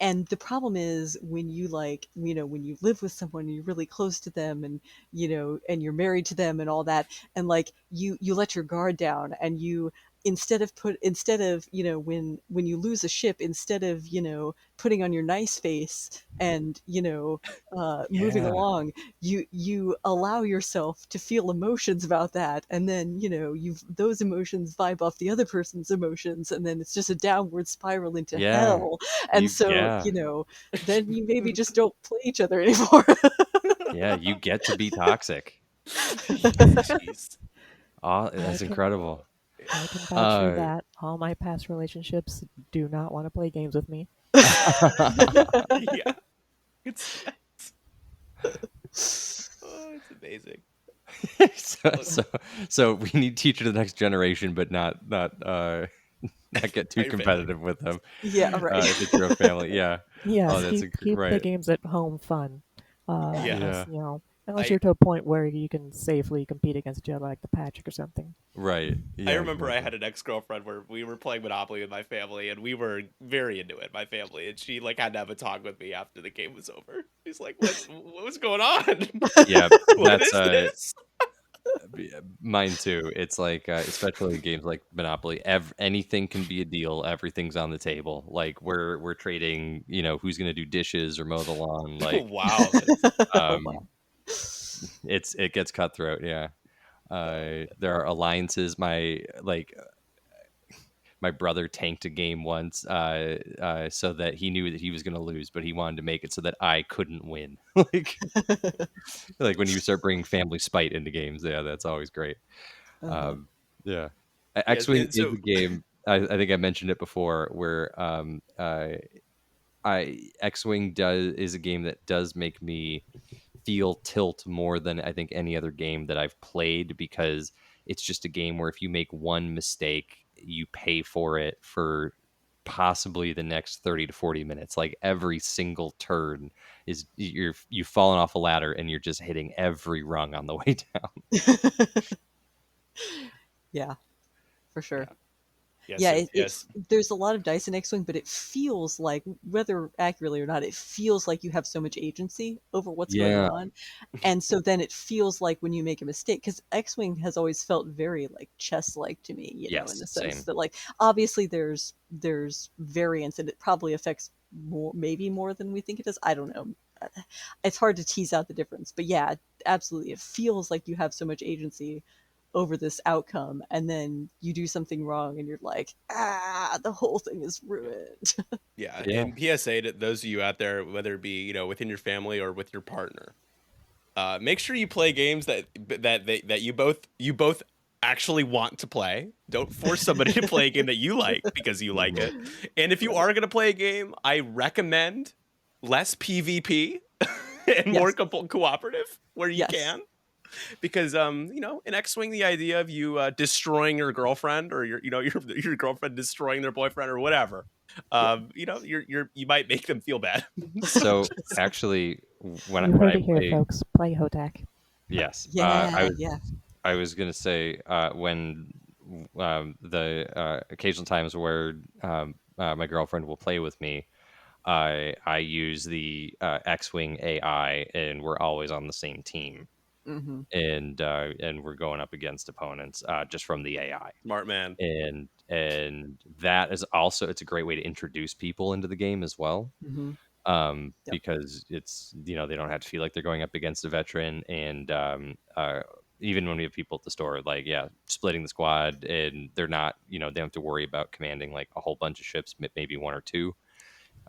and the problem is when you when you live with someone and you're really close to them, and and you're married to them and all that, and like you let your guard down, and you instead of when you lose a ship, instead of putting on your nice face and moving along, you allow yourself to feel emotions about that, and then those emotions vibe off the other person's emotions, and then it's just a downward spiral into hell. And then you maybe just don't play each other anymore. Yeah, you get to be toxic. Jeez. Oh, that's incredible. I can vouch for that. All my past relationships do not want to play games with me. Yeah. It's amazing. So we need to teach the next generation, but not get too competitive with them. Yeah, right. If it's your family, yeah. Yes, keep the games at home fun. Unless you're to a point where you can safely compete against each other, like the Patrick or something. Right. Yeah, I remember I had an ex-girlfriend where we were playing Monopoly with my family, and we were very into it, my family, and she had to have a talk with me after the game was over. She's like, what was going on? Yeah, what is this? Mine too. It's like especially games like Monopoly, anything can be a deal. Everything's on the table. Like we're trading, who's going to do dishes or mow the lawn. Like wow. It gets cutthroat. Yeah. There are alliances. My brother tanked a game once so that he knew that he was going to lose, but he wanted to make it so that I couldn't win. like when you start bringing family spite into games, yeah, that's always great. Yeah. X-Wing is a game, I think I mentioned it before, where X-Wing is a game that does make me feel tilt more than I think any other game that I've played, because it's just a game where if you make one mistake, you pay for it for possibly the next 30 to 40 minutes. Like every single turn is you've fallen off a ladder and you're just hitting every rung on the way down. Yeah, for sure. Yeah. Yes, Yeah, yes. there's a lot of dice in X-Wing, but it feels like, whether accurately or not, it feels like you have so much agency over what's going Yeah. on. And so then it feels like when you make a mistake, because X-Wing has always felt very like chess-like to me, you know, in Yes, the sense same. that, like, obviously there's variance, and it probably affects more, maybe more than we think it does. I don't know. It's hard to tease out the difference, but yeah, absolutely, it feels like you have so much agency over this outcome, and then you do something wrong and you're like, the whole thing is ruined. Yeah. Yeah. And PSA to those of you out there, whether it be, you know, within your family or with your partner, make sure you play games that you both actually want to play. Don't force somebody to play a game that you like because you like it. And if you Right. are going to play a game, I recommend less PvP and more Yes. cooperative where you Yes. can. Because you know, in X-Wing, the idea of you destroying your girlfriend, or your girlfriend destroying their boyfriend or whatever, you know, you might make them feel bad. So actually, when You heard I it here, play, folks. Play Hotak. yes, Yeah, yeah. I was gonna say when the occasional times where my girlfriend will play with me, I use the X-Wing AI, and we're always on the same team, Mm-hmm. and we're going up against opponents just from the AI, Smart man. and that is also, it's a great way to introduce people into the game as well. Mm-hmm. Yep. Because it's, you know, they don't have to feel like they're going up against a veteran, and even when we have people at the store, like, yeah, splitting the squad, and they're not, you know, they don't have to worry about commanding like a whole bunch of ships, maybe one or two,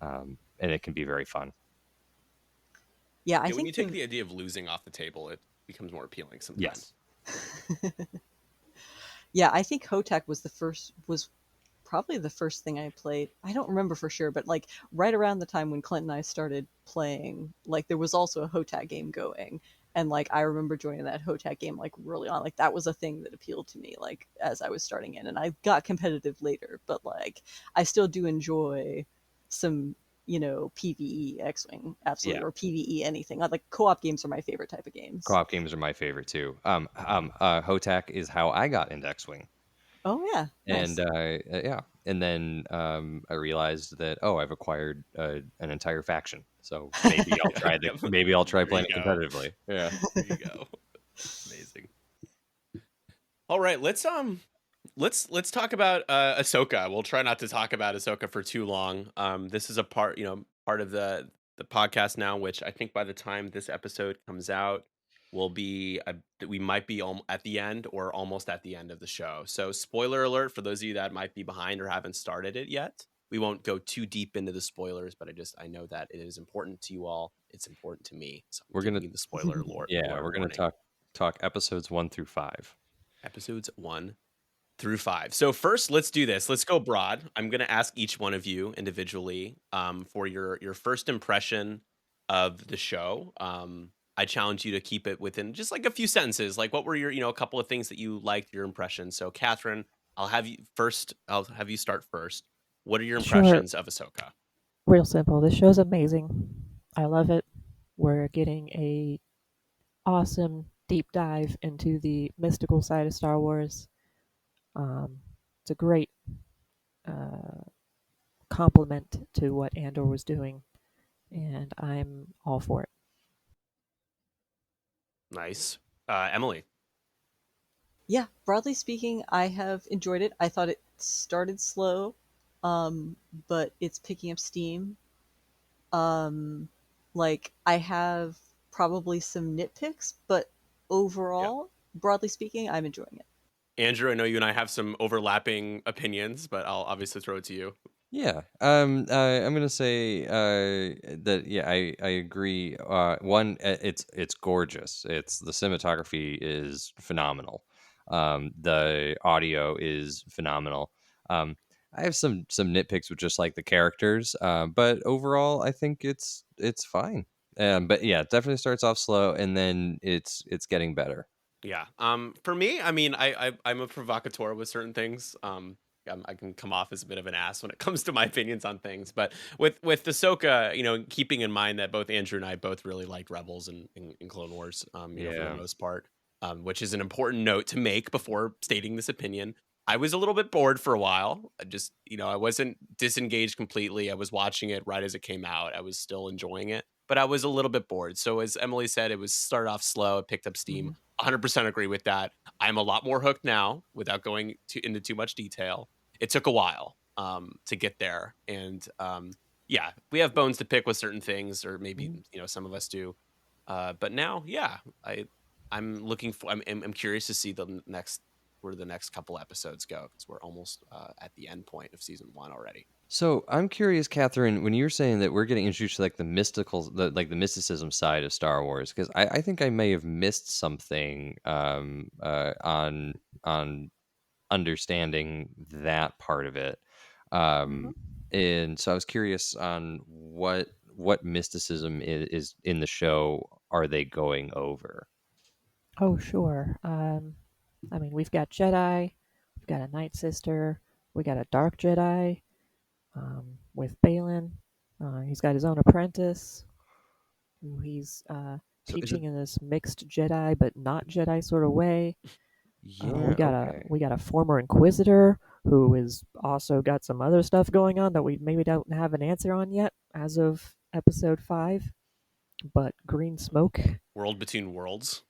and it can be very fun. Yeah, I Yeah, when you think take the idea of losing off the table, it becomes more appealing sometimes. Yes. yeah, I think Hotak was probably the first thing I played. I don't remember for sure, but like right around the time when Clint and I started playing, like there was also a Hotak game going. And like I remember joining that Hotak game like early on. Like that was a thing that appealed to me, like as I was starting in. And I got competitive later, but like I still do enjoy some, you know, PvE X-Wing, absolutely, Yeah. or PvE anything. Like co-op games are my favorite type of games. Co-op games are my favorite too. Hotak is how I got into X-Wing. Oh yeah, nice. And yeah, and then I realized that, oh, I've acquired an entire faction, so maybe I'll try Yep. maybe I'll try There you playing it go. competitively. Yeah. There you go. Amazing. All right, let's talk about Ahsoka. We'll try not to talk about Ahsoka for too long. This is a part, you know, part of the podcast now, which I think by the time this episode comes out, will be we might be at the end or almost at the end of the show. So, spoiler alert for those of you that might be behind or haven't started it yet. We won't go too deep into the spoilers, but I know that it is important to you all. It's important to me, so I'm We're giving gonna you the spoiler yeah, we're gonna warning. talk episodes 1 through 5. Episodes 1 through 5. So first, let's do this. Let's go broad. I'm going to ask each one of you individually for your first impression of the show. I challenge you to keep it within just like a few sentences. Like, what were your, you know, a couple of things that you liked, your impressions? So, Catherine, I'll have you first. I'll have you start first. What are your Sure. impressions of Ahsoka? Real simple. This show's amazing. I love it. We're getting a awesome deep dive into the mystical side of Star Wars. It's a great uh, complement to what Andor was doing, and I'm all for it. Nice, Emily. Yeah, broadly speaking, I have enjoyed it. I thought it started slow, but it's picking up steam. Um, like I have probably some nitpicks, but Yeah, overall, broadly speaking, I'm enjoying it. Andrew. I know you and I have some overlapping opinions, but I'll obviously throw it to you. Yeah. I'm gonna say that, yeah, I agree. One, it's gorgeous. It's the cinematography is phenomenal. The audio is phenomenal. Um, I have some nitpicks with just like the characters, but overall, I think it's fine. But yeah, it definitely starts off slow, and then it's getting better. Yeah. For me, I mean, I'm a provocateur with certain things. I can come off as a bit of an ass when it comes to my opinions on things, but with Ahsoka, keeping in mind that both Andrew and I both really liked Rebels and in Clone Wars, for the Yeah. most part, which is an important note to make before stating this opinion. I was a little bit bored for a while. I just, I wasn't disengaged completely. I was watching it right as it came out. I was still enjoying it, but I was a little bit bored. So as Emily said, it was started off slow. It picked up steam. Mhm. 100% agree with that. I'm a lot more hooked now without going into too much detail. It took a while to get there. And yeah, we have bones to pick with certain things, or maybe, some of us do. But now, yeah, I'm looking for, I'm curious to see where the next couple episodes go, because we're almost at the end point of season 1 already. So I'm curious, Catherine, when you're saying that we're getting introduced to like the mysticism side of Star Wars, because I think I may have missed something on understanding that part of it. Mm-hmm. And so I was curious on what mysticism is in the show. Are they going over? Oh, sure. I mean, we've got Jedi, we've got a Night Sister, we got a Dark Jedi with Balin. He's got his own apprentice who he's So is it? teaching in this mixed Jedi but not Jedi sort of way. Yeah. Okay. We got a former Inquisitor who is also got some other stuff going on that we maybe don't have an answer on yet as of episode 5. But green smoke, World Between Worlds.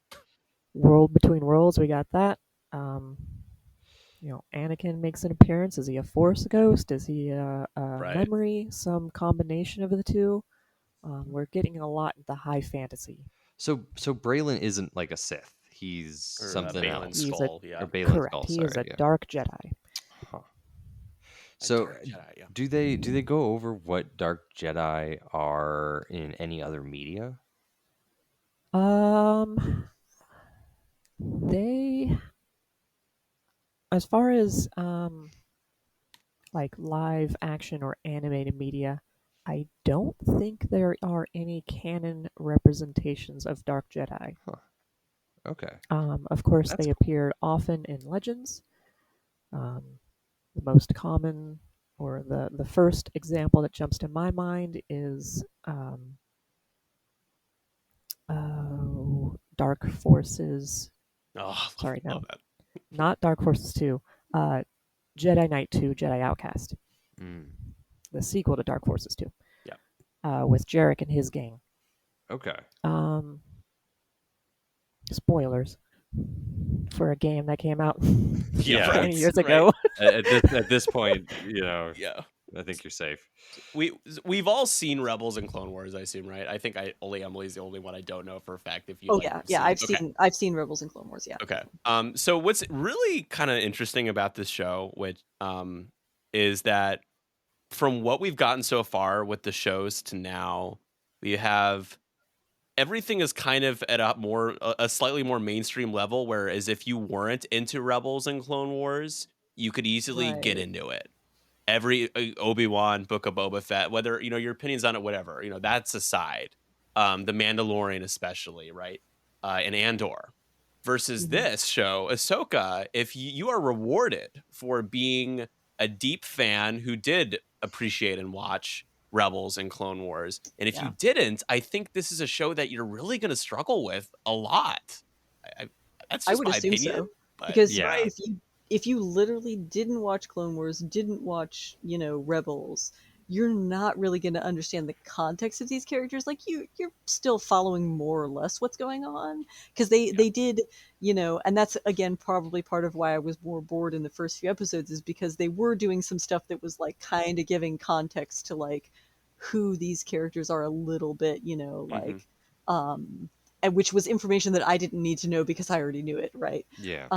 world between worlds, we got that. Um, Anakin makes an appearance. Is he a Force ghost? Is he a Right. memory? Some combination of the two. We're getting a lot into high fantasy. So Braylon isn't like a Sith. He's Or something Balin else. He's Skull, yeah. Or Balin correct. Skull. He is Sorry. a Yeah. dark Jedi. Huh. A So Dark Jedi, yeah. do they go over what Dark Jedi are in any other media? They, as far as like live action or animated media, I don't think there are any canon representations of Dark Jedi. Huh. Okay. Of course, That's they cool. appear often in legends. Um, the most common, or the first example that jumps to my mind is Dark Forces. Oh, Sorry, love no, that. not Dark Forces 2. Jedi Knight 2, Jedi Outcast, Mm. the sequel to Dark Forces 2. Yeah. With Jarek and his gang. Okay. Spoilers for a game that came out Yeah, 20 right, years right. ago. At this point, Yeah. I think you're safe. We've all seen Rebels and Clone Wars, I assume, right? I think only Emily's the only one I don't know for a fact if you Oh like yeah, seen. I've seen Rebels and Clone Wars. Yeah. Okay. So what's really kind of interesting about this show, which is that from what we've gotten so far with the shows to now, we have everything is kind of at a slightly more mainstream level, whereas if you weren't into Rebels and Clone Wars, you could easily get Right. into it. Every Obi-Wan, Book of Boba Fett, whether your opinions on it, whatever, that's aside. The Mandalorian, especially, right? And Andor. Versus Mhm. this show, Ahsoka, if you are rewarded for being a deep fan who did appreciate and watch Rebels and Clone Wars, and if you Yeah. didn't, I think this is a show that you're really going to struggle with a lot. That's I just would my assume opinion, so, but because right. if you literally didn't watch Clone Wars, didn't watch Rebels, you're not really going to understand the context of these characters. Like you're still following more or less what's going on, because they did, and that's again probably part of why I was more bored in the first few episodes, is because they were doing some stuff that was like kind of giving context to like who these characters are a little bit, Mhm. um and which was information that I didn't need to know because I already knew it, right? Yeah.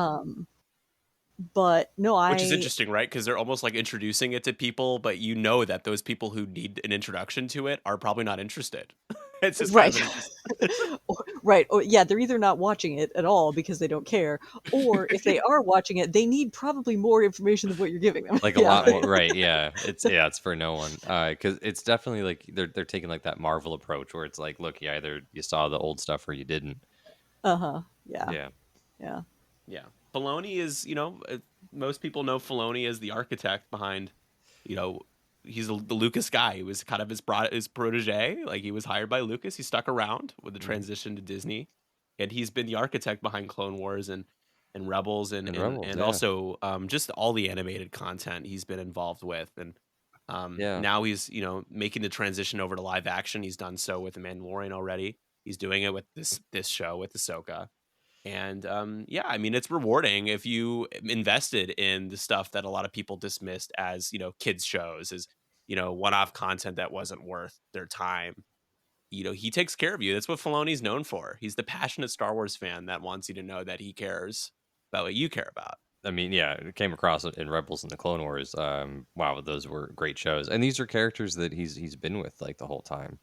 But no, Which is interesting, right? Because they're almost like introducing it to people, but you know that those people who need an introduction to it are probably not interested. It's just kind Right. of an interest. Right. Or, yeah, they're either not watching it at all because they don't care, or if they are watching it, they need probably more information than what you're giving them. Like a Yeah. lot more, right? Yeah, it's for no one. Because it's definitely like they're taking like that Marvel approach where it's like, look, you saw the old stuff or you didn't. Uh-huh. Yeah. Yeah. Yeah. Yeah. Filoni is, most people know Filoni as the architect behind, you know, he's the Lucas guy. He was kind of his protege. Like he was hired by Lucas. He stuck around with the transition to Disney, and he's been the architect behind Clone Wars and Rebels and And and Rebels, and yeah. also just all the animated content he's been involved with. And Yeah. now he's making the transition over to live action. He's done so with The Mandalorian already. He's doing it with this show with Ahsoka. And yeah, I mean, it's rewarding if you invested in the stuff that a lot of people dismissed as, kids shows, as, one-off content that wasn't worth their time. He takes care of you. That's what Filoni's known for. He's the passionate Star Wars fan that wants you to know that he cares about what you care about. I mean, yeah, it came across in Rebels and the Clone Wars. Wow, those were great shows, and these are characters that he's been with like the whole time.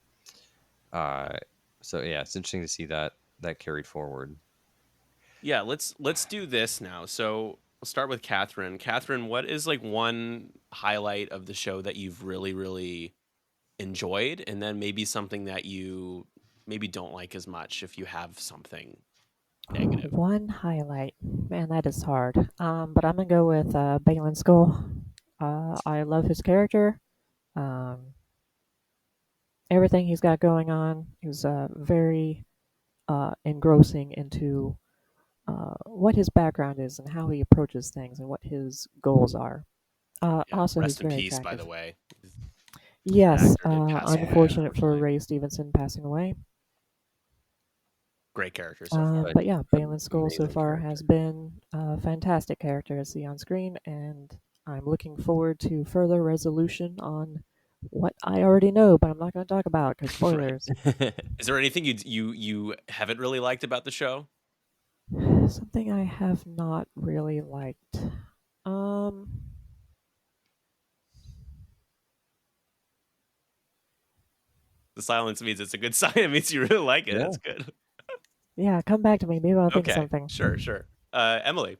So yeah, it's interesting to see that carried forward. Yeah, let's do this now. So we'll start with Catherine. Catherine, what is like one highlight of the show that you've really, really enjoyed, and then maybe something that you maybe don't like as much if you have something negative? One highlight, man, that is hard. But I'm gonna go with Balin Skull. I love his character. Um, Everything he's got going on is very engrossing into what his background is and how he approaches things and what his goals are. Yeah, Also, he's rest in very peace, by the attractive. way. That Yes, actor did pass away, unfortunate for unfortunately. Ray Stevenson passing away. Great character so far. But yeah, Balin Skull so Amazing far character. has been a fantastic character to see on screen, and I'm looking forward to further resolution on what I already know, but I'm not going to talk about because Right. spoilers. Is there anything you haven't really liked about the show? Something I have not really liked. Um, The silence means it's a good sign. It means you really like it. Yeah. That's good. yeah, come back to me. Maybe I'll think of Okay, something. sure. Emily,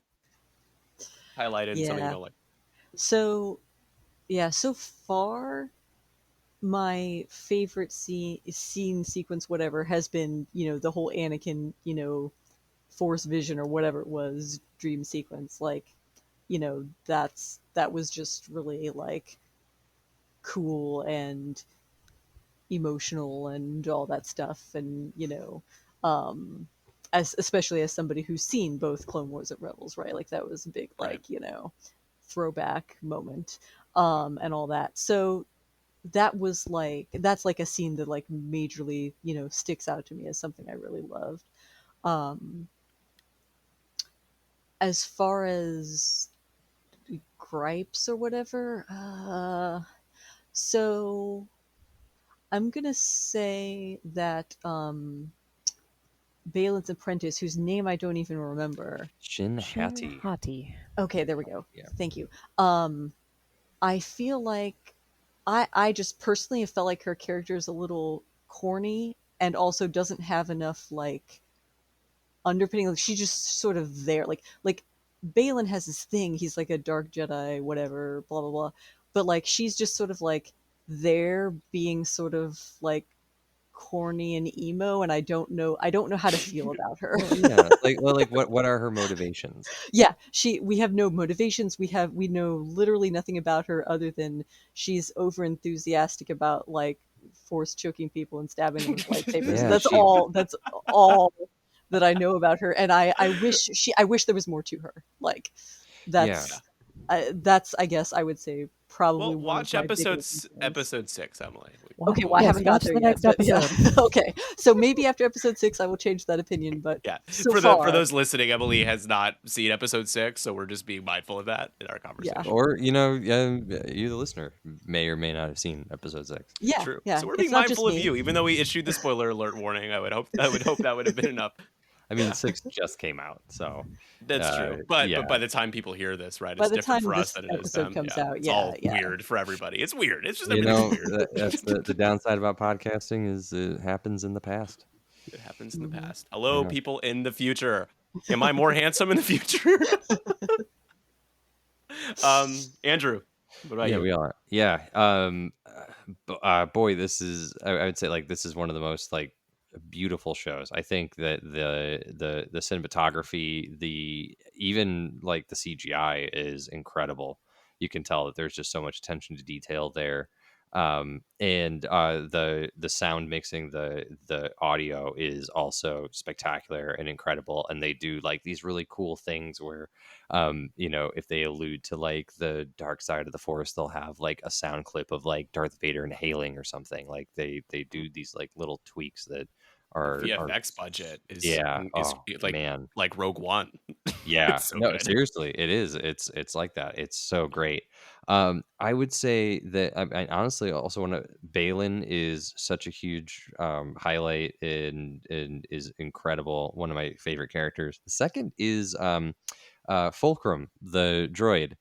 highlighted something you Yeah. don't like. So, yeah, so far my favorite scene sequence whatever has been, the whole Anakin, force vision or whatever it was, dream sequence. Like, that was just really like cool and emotional and all that stuff. And especially as somebody who's seen both Clone Wars and Rebels, right? Like that was a big Right. throwback moment, and all that. So that's like a scene that like majorly sticks out to me as something I really loved. um as far as gripes or whatever, so I'm gonna say that Balin's apprentice, whose name I don't even remember. Shin Shin Hati. Hati. Okay, there we go. Yeah. Thank you. I feel like I just personally have felt like her character is a little corny and also doesn't have enough like underpinning. Like she's just sort of there. Like Balin has this thing. He's like a dark Jedi, whatever, blah blah blah. But like she's just sort of like there, being sort of like corny and emo, and I don't know how to feel about her. Well, yeah. Like what are her motivations? Yeah, we have no motivations. We know literally nothing about her other than she's over enthusiastic about like force choking people and stabbing them with lightsabers. Yeah, That's all that I know about her. And I wish there was more to her. Like Yeah. that's I guess I would say probably Well, one of watch my bigger concerns. episode 6, Emily. Okay, well, I Yes, haven't got watch there the yet. next But yeah. episode. Okay, so maybe after episode 6, I will change that opinion. But Yeah. so For far, those listening, Emily has not seen episode 6, so we're just being mindful of that in our conversation. Or you, the listener, may or may not have seen episode 6. yeah, True. yeah. So we're It's being not just mindful of me. you, even though we issued the spoiler alert warning. I would hope that would have been enough. I mean, 6 just came out, so That's true. But yeah. by the time people hear this, right, By it's the different time for us this than it is episode them. comes Yeah, out, it's yeah, all yeah. weird for everybody. It's weird. It's just You everything's know, weird. that's the downside about podcasting is it happens in the past. It happens in the Mhm. past. Hello, Yeah. people in the future. Am I more handsome in the future? Andrew, what about Yeah, you? we are. Yeah. Boy, this is I would say like this is one of the most like beautiful shows. I think that the cinematography, the even like the CGI is incredible. You can tell that there's just so much attention to detail there. And the sound mixing, the audio is also spectacular and incredible. And they do like these really cool things where if they allude to like the dark side of the force, they'll have like a sound clip of like Darth Vader inhaling or something. Like they do these like little tweaks that The are VFX budget is yeah. is Oh like man. like Rogue One. Yeah. It's so No, good. seriously, it is. It's like that. It's so great. I would say that I honestly also want to. Balin is such a huge highlight and is incredible. One of my favorite characters. The second is Fulcrum, the droid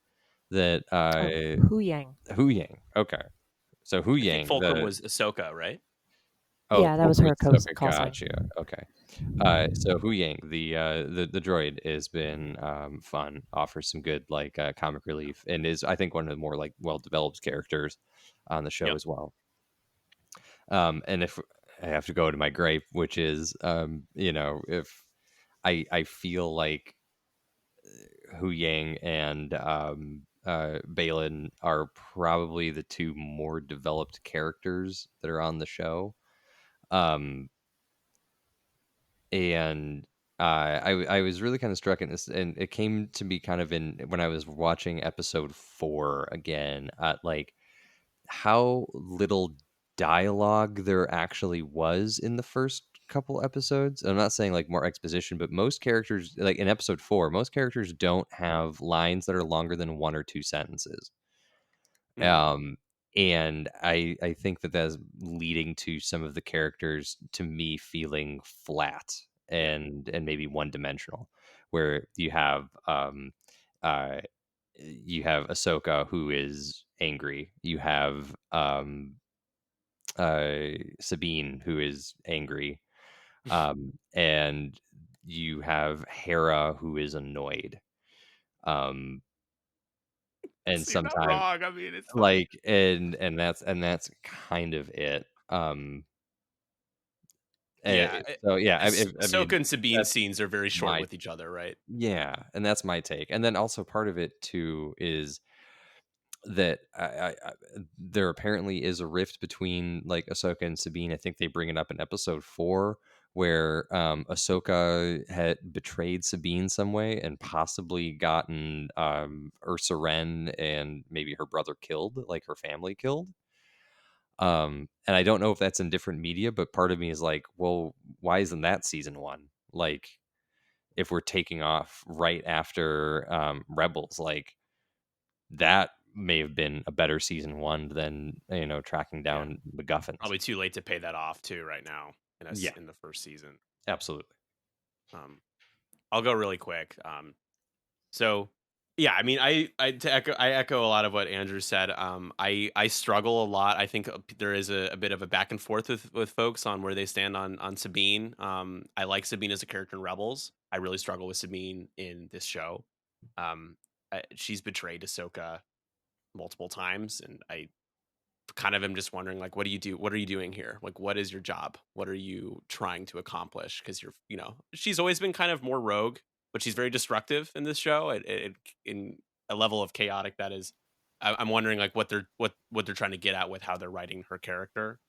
that Oh, Hu Yang. Hu Yang. Okay, so Hu I think Yang, Fulcrum the was Ahsoka, right? Yeah, that was Fulcrum her is Ahsoka. cosplay. Gotcha. Okay, so Hu Yang, the droid, has been fun. Offers some good like comic relief, and is I think one of the more like well developed characters on the show Yep. as well. And if I have to go to my gripe, which is if I feel like Hu Yang and Balin are probably the two more developed characters that are on the show. Um, and I was really kind of struck in this, and it came to me kind of in when I was watching episode 4 again, at like how little dialogue there actually was in the first couple episodes. I'm not saying like more exposition, but most characters, like in episode 4, most characters don't have lines that are longer than 1 or 2 sentences. Hmm. Um, and I think that that's leading to some of the characters to me feeling flat Yeah. and maybe one dimensional, where uh you have Ahsoka who is angry. You have Sabine who is angry. And you have Hera who is annoyed. Um and See, you're not sometimes wrong. I mean, it's fine. like and that's kind of it. Yeah. So yeah, I Ahsoka mean and Sabine that's scenes are very short my with each other, right? yeah, and that's my take. And then also part of it too is that there apparently is a rift between like Ahsoka and Sabine. I think they bring it up in episode 4 where Ahsoka had betrayed Sabine some way and possibly gotten Ursa Wren and maybe her brother killed, like her family killed. And I don't know if that's in different media, but part of me is like, well, why isn't that season 1? Like if we're taking off right after Rebels, like that may have been a better season 1 than tracking Yeah. down MacGuffins. Probably too late to pay that off too right now Yeah, in the first season. absolutely. Um, I'll go really quick. So yeah, I mean, I echo a lot of what Andrew said. I struggle a lot. I think there is a bit of a back and forth with folks on where they stand on Sabine. I like Sabine as a character in Rebels. I really struggle with Sabine in this show. Um, she's betrayed Ahsoka multiple times, and I kind of am just wondering, like, what do you do? What are you doing here? Like, what is your job? What are you trying to accomplish? Because she's always been kind of more rogue, but she's very destructive in this show. In a level of chaotic that is, I'm wondering like what they're trying to get at with how they're writing her character.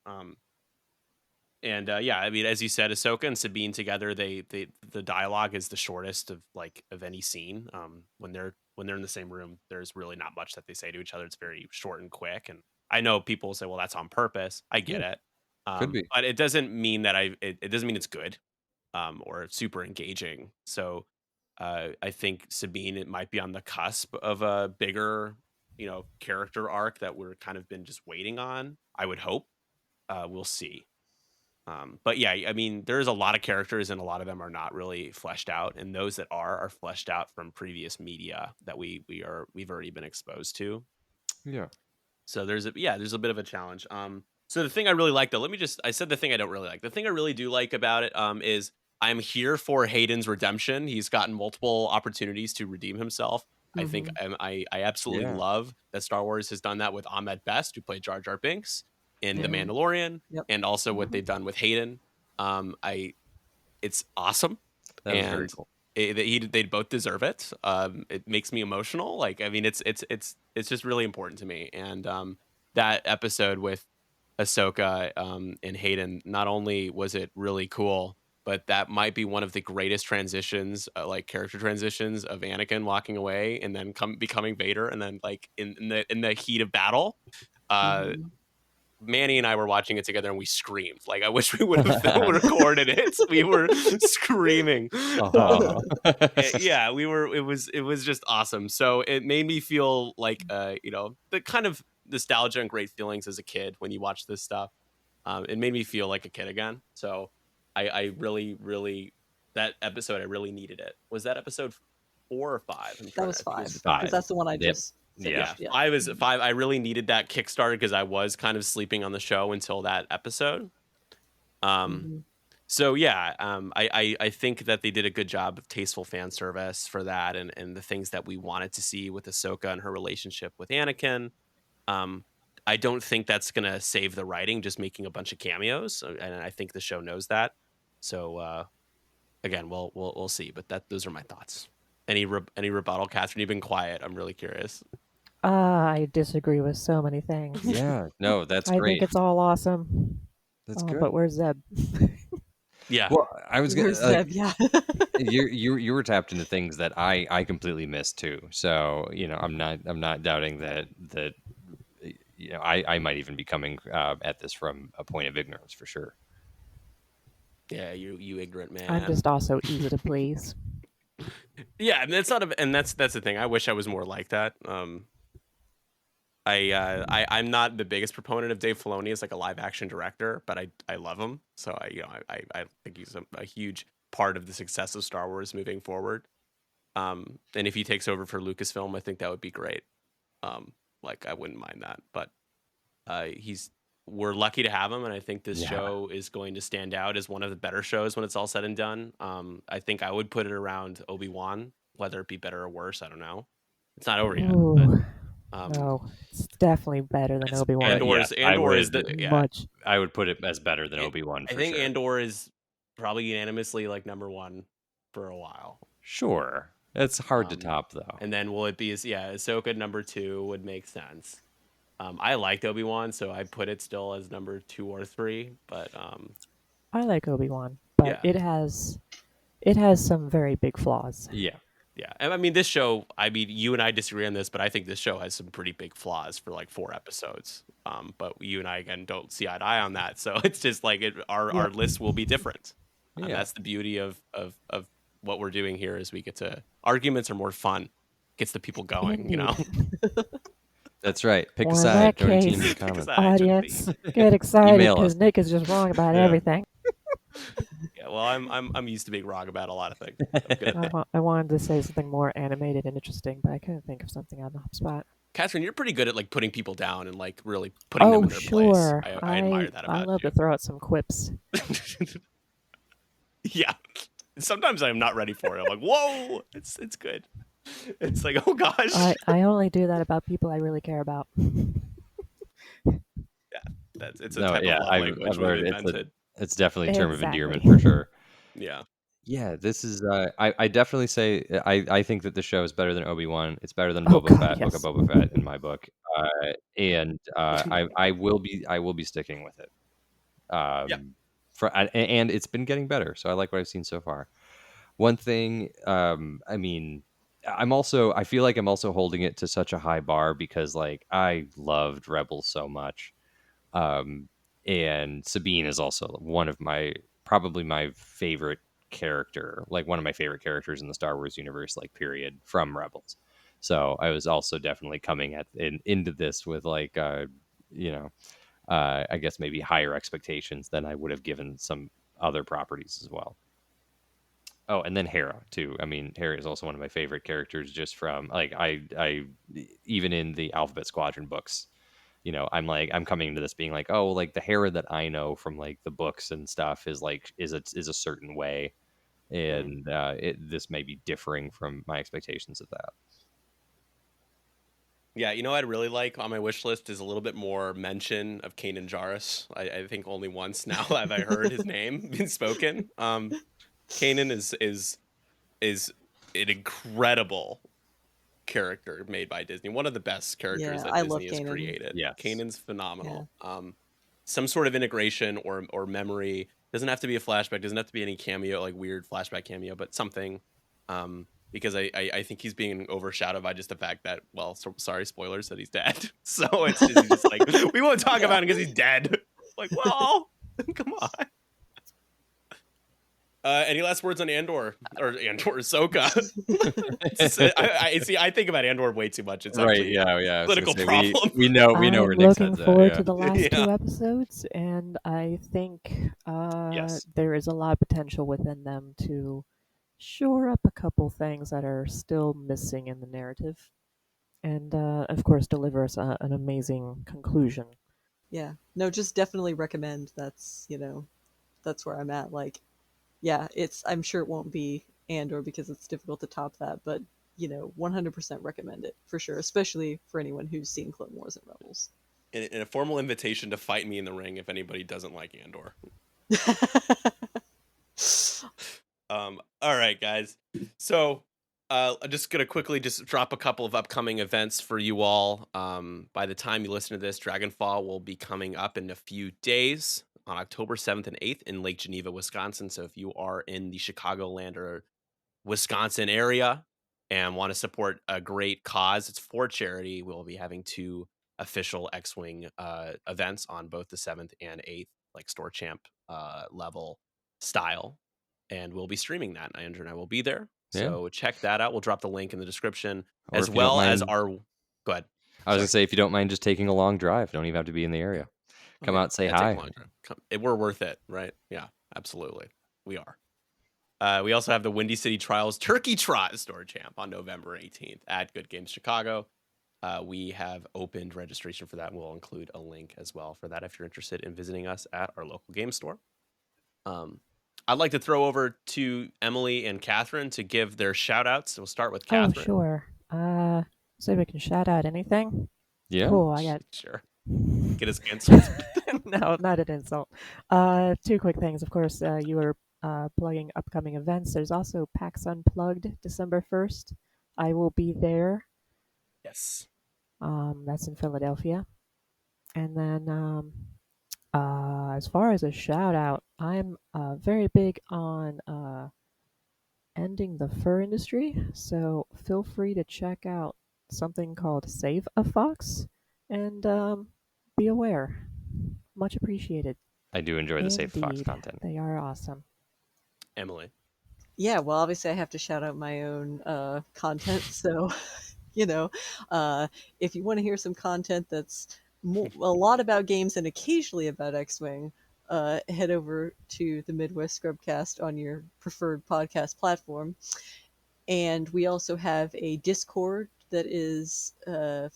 And yeah, I mean, as you said, Ahsoka and Sabine together, the dialogue is the shortest of any scene. When they're in the same room, there's really not much that they say to each other. It's very short and quick. And I know people say, "Well, that's on purpose." I get Yeah, it, could be. but it doesn't mean that it doesn't mean it's good or super engaging. So I think Sabine it might be on the cusp of a bigger character arc that we're kind of been just waiting on. I would hope. We'll see. But yeah, I mean, there's a lot of characters, and a lot of them are not really fleshed out, and those that are fleshed out from previous media that we've already been exposed to. Yeah. So there's a bit of a challenge. So the thing I really like, though, I said the thing I don't really like. The thing I really do like about it, is I'm here for Hayden's redemption. He's gotten multiple opportunities to redeem himself. I think Mm-hmm. I absolutely Yeah. love that Star Wars has done that with Ahmed Best, who played Jar Jar Binks in The Mm-hmm. Mandalorian, Yep. and also what Mm-hmm. they've done with Hayden. I It's awesome, That is very and cool. they both deserve it. It makes me emotional. Like, I mean, it's just really important to me. And that episode with Ahsoka and Hayden, not only was it really cool, but that might be one of the greatest transitions, like character transitions of Anakin walking away and then becoming Vader, and then like in the heat of battle. Uh, Mm-hmm. Manny and I were watching it together and we screamed. Like, I wish we would have recorded it. We were screaming. Uh-huh. Yeah, we were. It was just awesome. So it made me feel like the kind of nostalgia and great feelings as a kid when you watch this stuff. It made me feel like a kid again. So I really, really, that episode, I really needed it. Was that episode 4 or 5? That was I think it 5 was because 5. that's the one I Yep. just Yeah, finished. Yeah. 5. I really needed that Kickstarter because I was kind of sleeping on the show until that episode. Um, Mm-hmm. so yeah, I think that they did a good job of tasteful fan service for that, and the things that we wanted to see with Ahsoka and her relationship with Anakin. Um, I don't think that's gonna save the writing, just making a bunch of cameos, and I think the show knows that. So again, we'll see. But those are my thoughts. Any rebuttal, Catherine? You've been quiet. I'm really curious. I disagree with so many things. Yeah. No, that's I think great. it's all awesome. That's But good. where's Zeb? Yeah. Well, I was gonna Where's Zeb? Yeah. you were tapped into things that I completely missed too. So I'm not doubting that I might even be coming at this from a point of ignorance for sure. Yeah, you ignorant man. I'm just also easy to please. Yeah, and that's the thing. I wish I was more like that. I'm not the biggest proponent of Dave Filoni as like a live action director, but I love him. So I think he's a huge part of the success of Star Wars moving forward. And if he takes over for Lucasfilm, I think that would be great. Like, I wouldn't mind that, but we're lucky to have him, and I think this Yeah. show is going to stand out as one of the better shows when it's all said and done. I think I would put it around Obi-Wan, whether it be better or worse, I don't know. It's not over yet, but Ooh, no, it's definitely better than it's Obi-Wan. Andor yes, is I Andor is would. yeah. Much. I would put it as better than It- Obi-Wan I for think sure. Andor is probably unanimously like number 1 for a while. Sure. It's hard to Um, top though. And then will it be Ahsoka number 2 would make sense. I liked Obi-Wan, so I put it still as number 2 or 3, but I like Obi-Wan, but yeah. it has some very big flaws. Yeah. Yeah, and I mean, this show, I mean, you and I disagree on this, but I think this show has some pretty big flaws for like 4 episodes. But you and I, again, don't see eye to eye on that. So it's just like our list will be different. And Yeah. that's the beauty of what we're doing here is we get to, arguments are more fun. Gets the people going, you know? That's right. Pick a Well, in side. that Join a team in case, the comments. audience, get excited Email because us. Nick is just wrong about Yeah. everything. Yeah, well, I'm used to being wrong about a lot of things. I'm good at that. I wanted to say something more animated and interesting, but I couldn't think of something on the spot. Catherine, you're pretty good at like putting people down and like really putting them in their sure. place. I admire that about I love you. to throw out some quips. Yeah. Sometimes I'm not ready for it. I'm like, whoa, it's good. It's like, oh gosh. I only do that about people I really care about. It's a No, type yeah, of love I've language heard we've it's invented. it's definitely a term of Exactly. endearment for sure. Yeah. Yeah, this is I definitely say I think that the show is better than Obi-Wan. It's better than Oh, Boba God, Fett, Book of yes. Boba Fett in my book. And I will be sticking with it. Yeah. And it's been getting better, so I like what I've seen so far. One thing, I mean, I feel like I'm also holding it to such a high bar because like I loved Rebels so much. And Sabine is also probably my favorite character, like one of my favorite characters in the Star Wars universe, like period, from Rebels. So I was also definitely coming into this with like, you know, I guess maybe higher expectations than I would have given some other properties as well. Oh, and then Hera too. I mean, Hera is also one of my favorite characters, just from like I even in the Alphabet Squadron books, I'm coming into this being like, oh, like the Hera that I know from like the books and stuff is like is a certain way, and this may be differing from my expectations of that. Yeah, you know what I'd really like on my wish list is a little bit more mention of Kanan Jarrus. I think only once now have I heard his name being spoken. Kanan is an incredible character made by Disney. One of the best characters that I love Disney has Kanan. created. Yes. Kanan's phenomenal. Some sort of integration or memory. Doesn't have to be a flashback, doesn't have to be any cameo, like weird flashback cameo, but something. Because I think he's being overshadowed by just the fact that, well, sorry, spoilers, that he's dead. So it's just like, we won't talk about him because he's dead. Like, well, come on. Any last words on Andor or Ahsoka? I see. I think about Andor way too much. It's right. actually Yeah. Political problem. We know where I'm Nick's looking head's at, forward yeah. to the last Yeah. 2 episodes, and I think Yes. there is a lot of potential within them to shore up a couple things that are still missing in the narrative, and of course deliver us an amazing conclusion. Yeah. No, just definitely recommend. That's that's where I'm at. Like, yeah, I'm sure it won't be Andor because it's difficult to top that, but 100% recommend it for sure, especially for anyone who's seen Clone Wars and Rebels. And a formal invitation to fight me in the ring if anybody doesn't like Andor. All right, guys. So I'm just gonna quickly just drop a couple of upcoming events for you all. By the time you listen to this, Dragonfall will be coming up in a few days on October 7th and 8th in Lake Geneva, Wisconsin. So if you are in the Chicagoland or Wisconsin area and want to support a great cause, it's for charity. We'll be having 2 official X-Wing events on both the 7th and 8th, like store champ level style. And we'll be streaming that. Andrew and I will be there. Yeah. So check that out. We'll drop the link in the description, Or as if you don't well as mind- our... Go ahead. I was gonna say, if you don't mind just taking a long drive, don't even have to be in the area. Come out, say hi. We're worth it, right? Yeah, absolutely. We are. We also have the Windy City Trials Turkey Trot Store Champ on November 18th at Good Games Chicago. We have opened registration for that, and we'll include a link as well for that if you're interested in visiting us at our local game store. I'd like to throw over to Emily and Catherine to give their shout outs. We'll start with Catherine. Oh, sure. So we can shout out anything? Yeah. Cool, I got... Sure. Get us canceled. No, not an insult. 2 quick things. Of course, you were plugging upcoming events. There's also PAX Unplugged, December 1st. I will be there. Yes. That's in Philadelphia. And then as far as a shout out, I'm very big on ending the fur industry. So feel free to check out something called Save a Fox and be aware. Much appreciated. I do enjoy the Save Fox Indeed. content. They are awesome. Emily. Yeah, well, obviously I have to shout out my own content. So, if you want to hear some content that's a lot about games and occasionally about X-Wing, head over to the Midwest Scrubcast on your preferred podcast platform. And we also have a Discord that is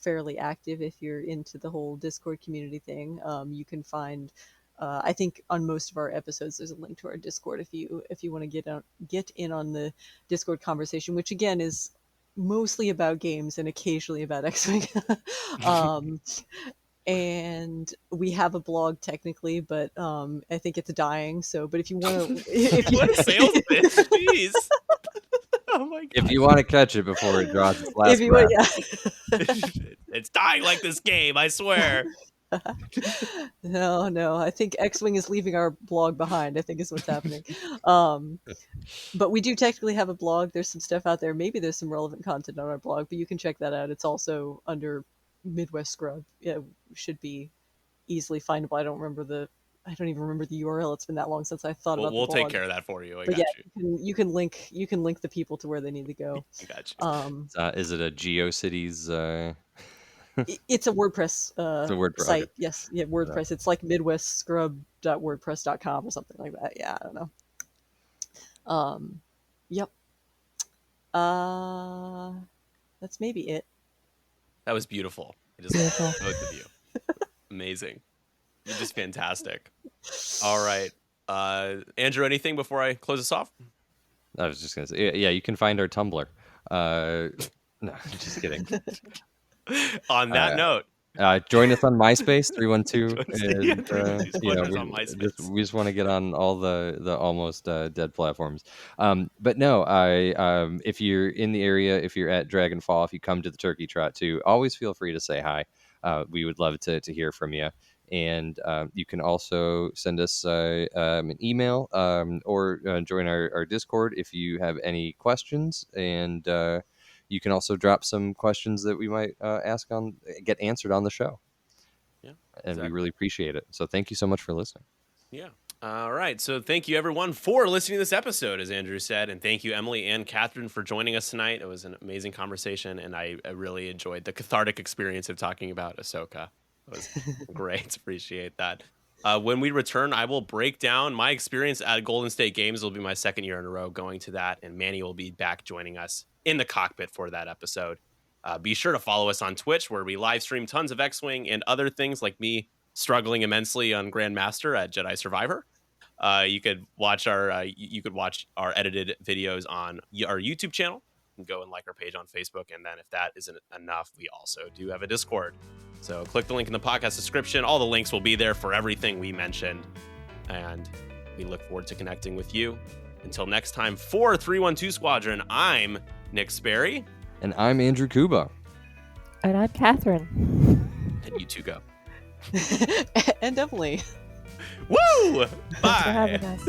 fairly active if you're into the whole Discord community thing. You can find... I think on most of our episodes, there's a link to our Discord if you want to get in on the Discord conversation, which again is mostly about games and occasionally about X-Wing. And we have a blog technically, but I think it's dying. So, but if you want to, What a sales pitch, jeez. Oh my god! If you want to catch it before it drops its last breath. It's dying like this game, I swear. No, I think X-Wing is leaving our blog behind, I think is what's happening. But we do technically have a blog. There's some stuff out there. Maybe there's some relevant content on our blog, but you can check that out. It's also under Midwest Scrub. Yeah, should be easily findable. I don't even remember the URL. It's been that long since I thought about the blog. We'll take care of that for you. But you can link the people to where they need to go. I got you. Is it a GeoCities It's a WordPress It's a word for site. okay. Yes, yeah, WordPress. It's like midwestscrub.wordpress.com or something like that. Yeah, I don't know. Yep. That's maybe it. That was beautiful. I just love both of you. Amazing. You're just fantastic. All right. Andrew, anything before I close this off? I was just gonna say, yeah, you can find our Tumblr. No, just kidding. On that note, join us on MySpace 312, and we just want to get on all the almost dead platforms. But no, if you're in the area, if you're at Dragonfall, if you come to the Turkey Trot too, always feel free to say hi. We would love to hear from you. And you can also send us an email or join our Discord if you have any questions. And you can also drop some questions that we might get answered on the show. Yeah, and exactly. we really appreciate it. So thank you so much for listening. Yeah. All right. So thank you, everyone, for listening to this episode, as Andrew said. And thank you, Emily and Catherine, for joining us tonight. It was an amazing conversation, and I really enjoyed the cathartic experience of talking about Ahsoka. It was great. Appreciate that. When we return, I will break down my experience at Golden State Games. It will be my second year in a row going to that, and Manny will be back joining us in the cockpit for that episode. Be sure to follow us on Twitch, where we live stream tons of X-Wing and other things, like me struggling immensely on Grandmaster at Jedi Survivor. You could watch our edited videos on our YouTube channel, and go and like our page on Facebook. And then if that isn't enough, we also do have a Discord. So click the link in the podcast description. All the links will be there for everything we mentioned. And we look forward to connecting with you. Until next time, for 312 Squadron, I'm Nyxsera. And I'm Andrew Kuba. And I'm Catherine. And you two go. And Emily. Woo! Bye. Thanks for having us.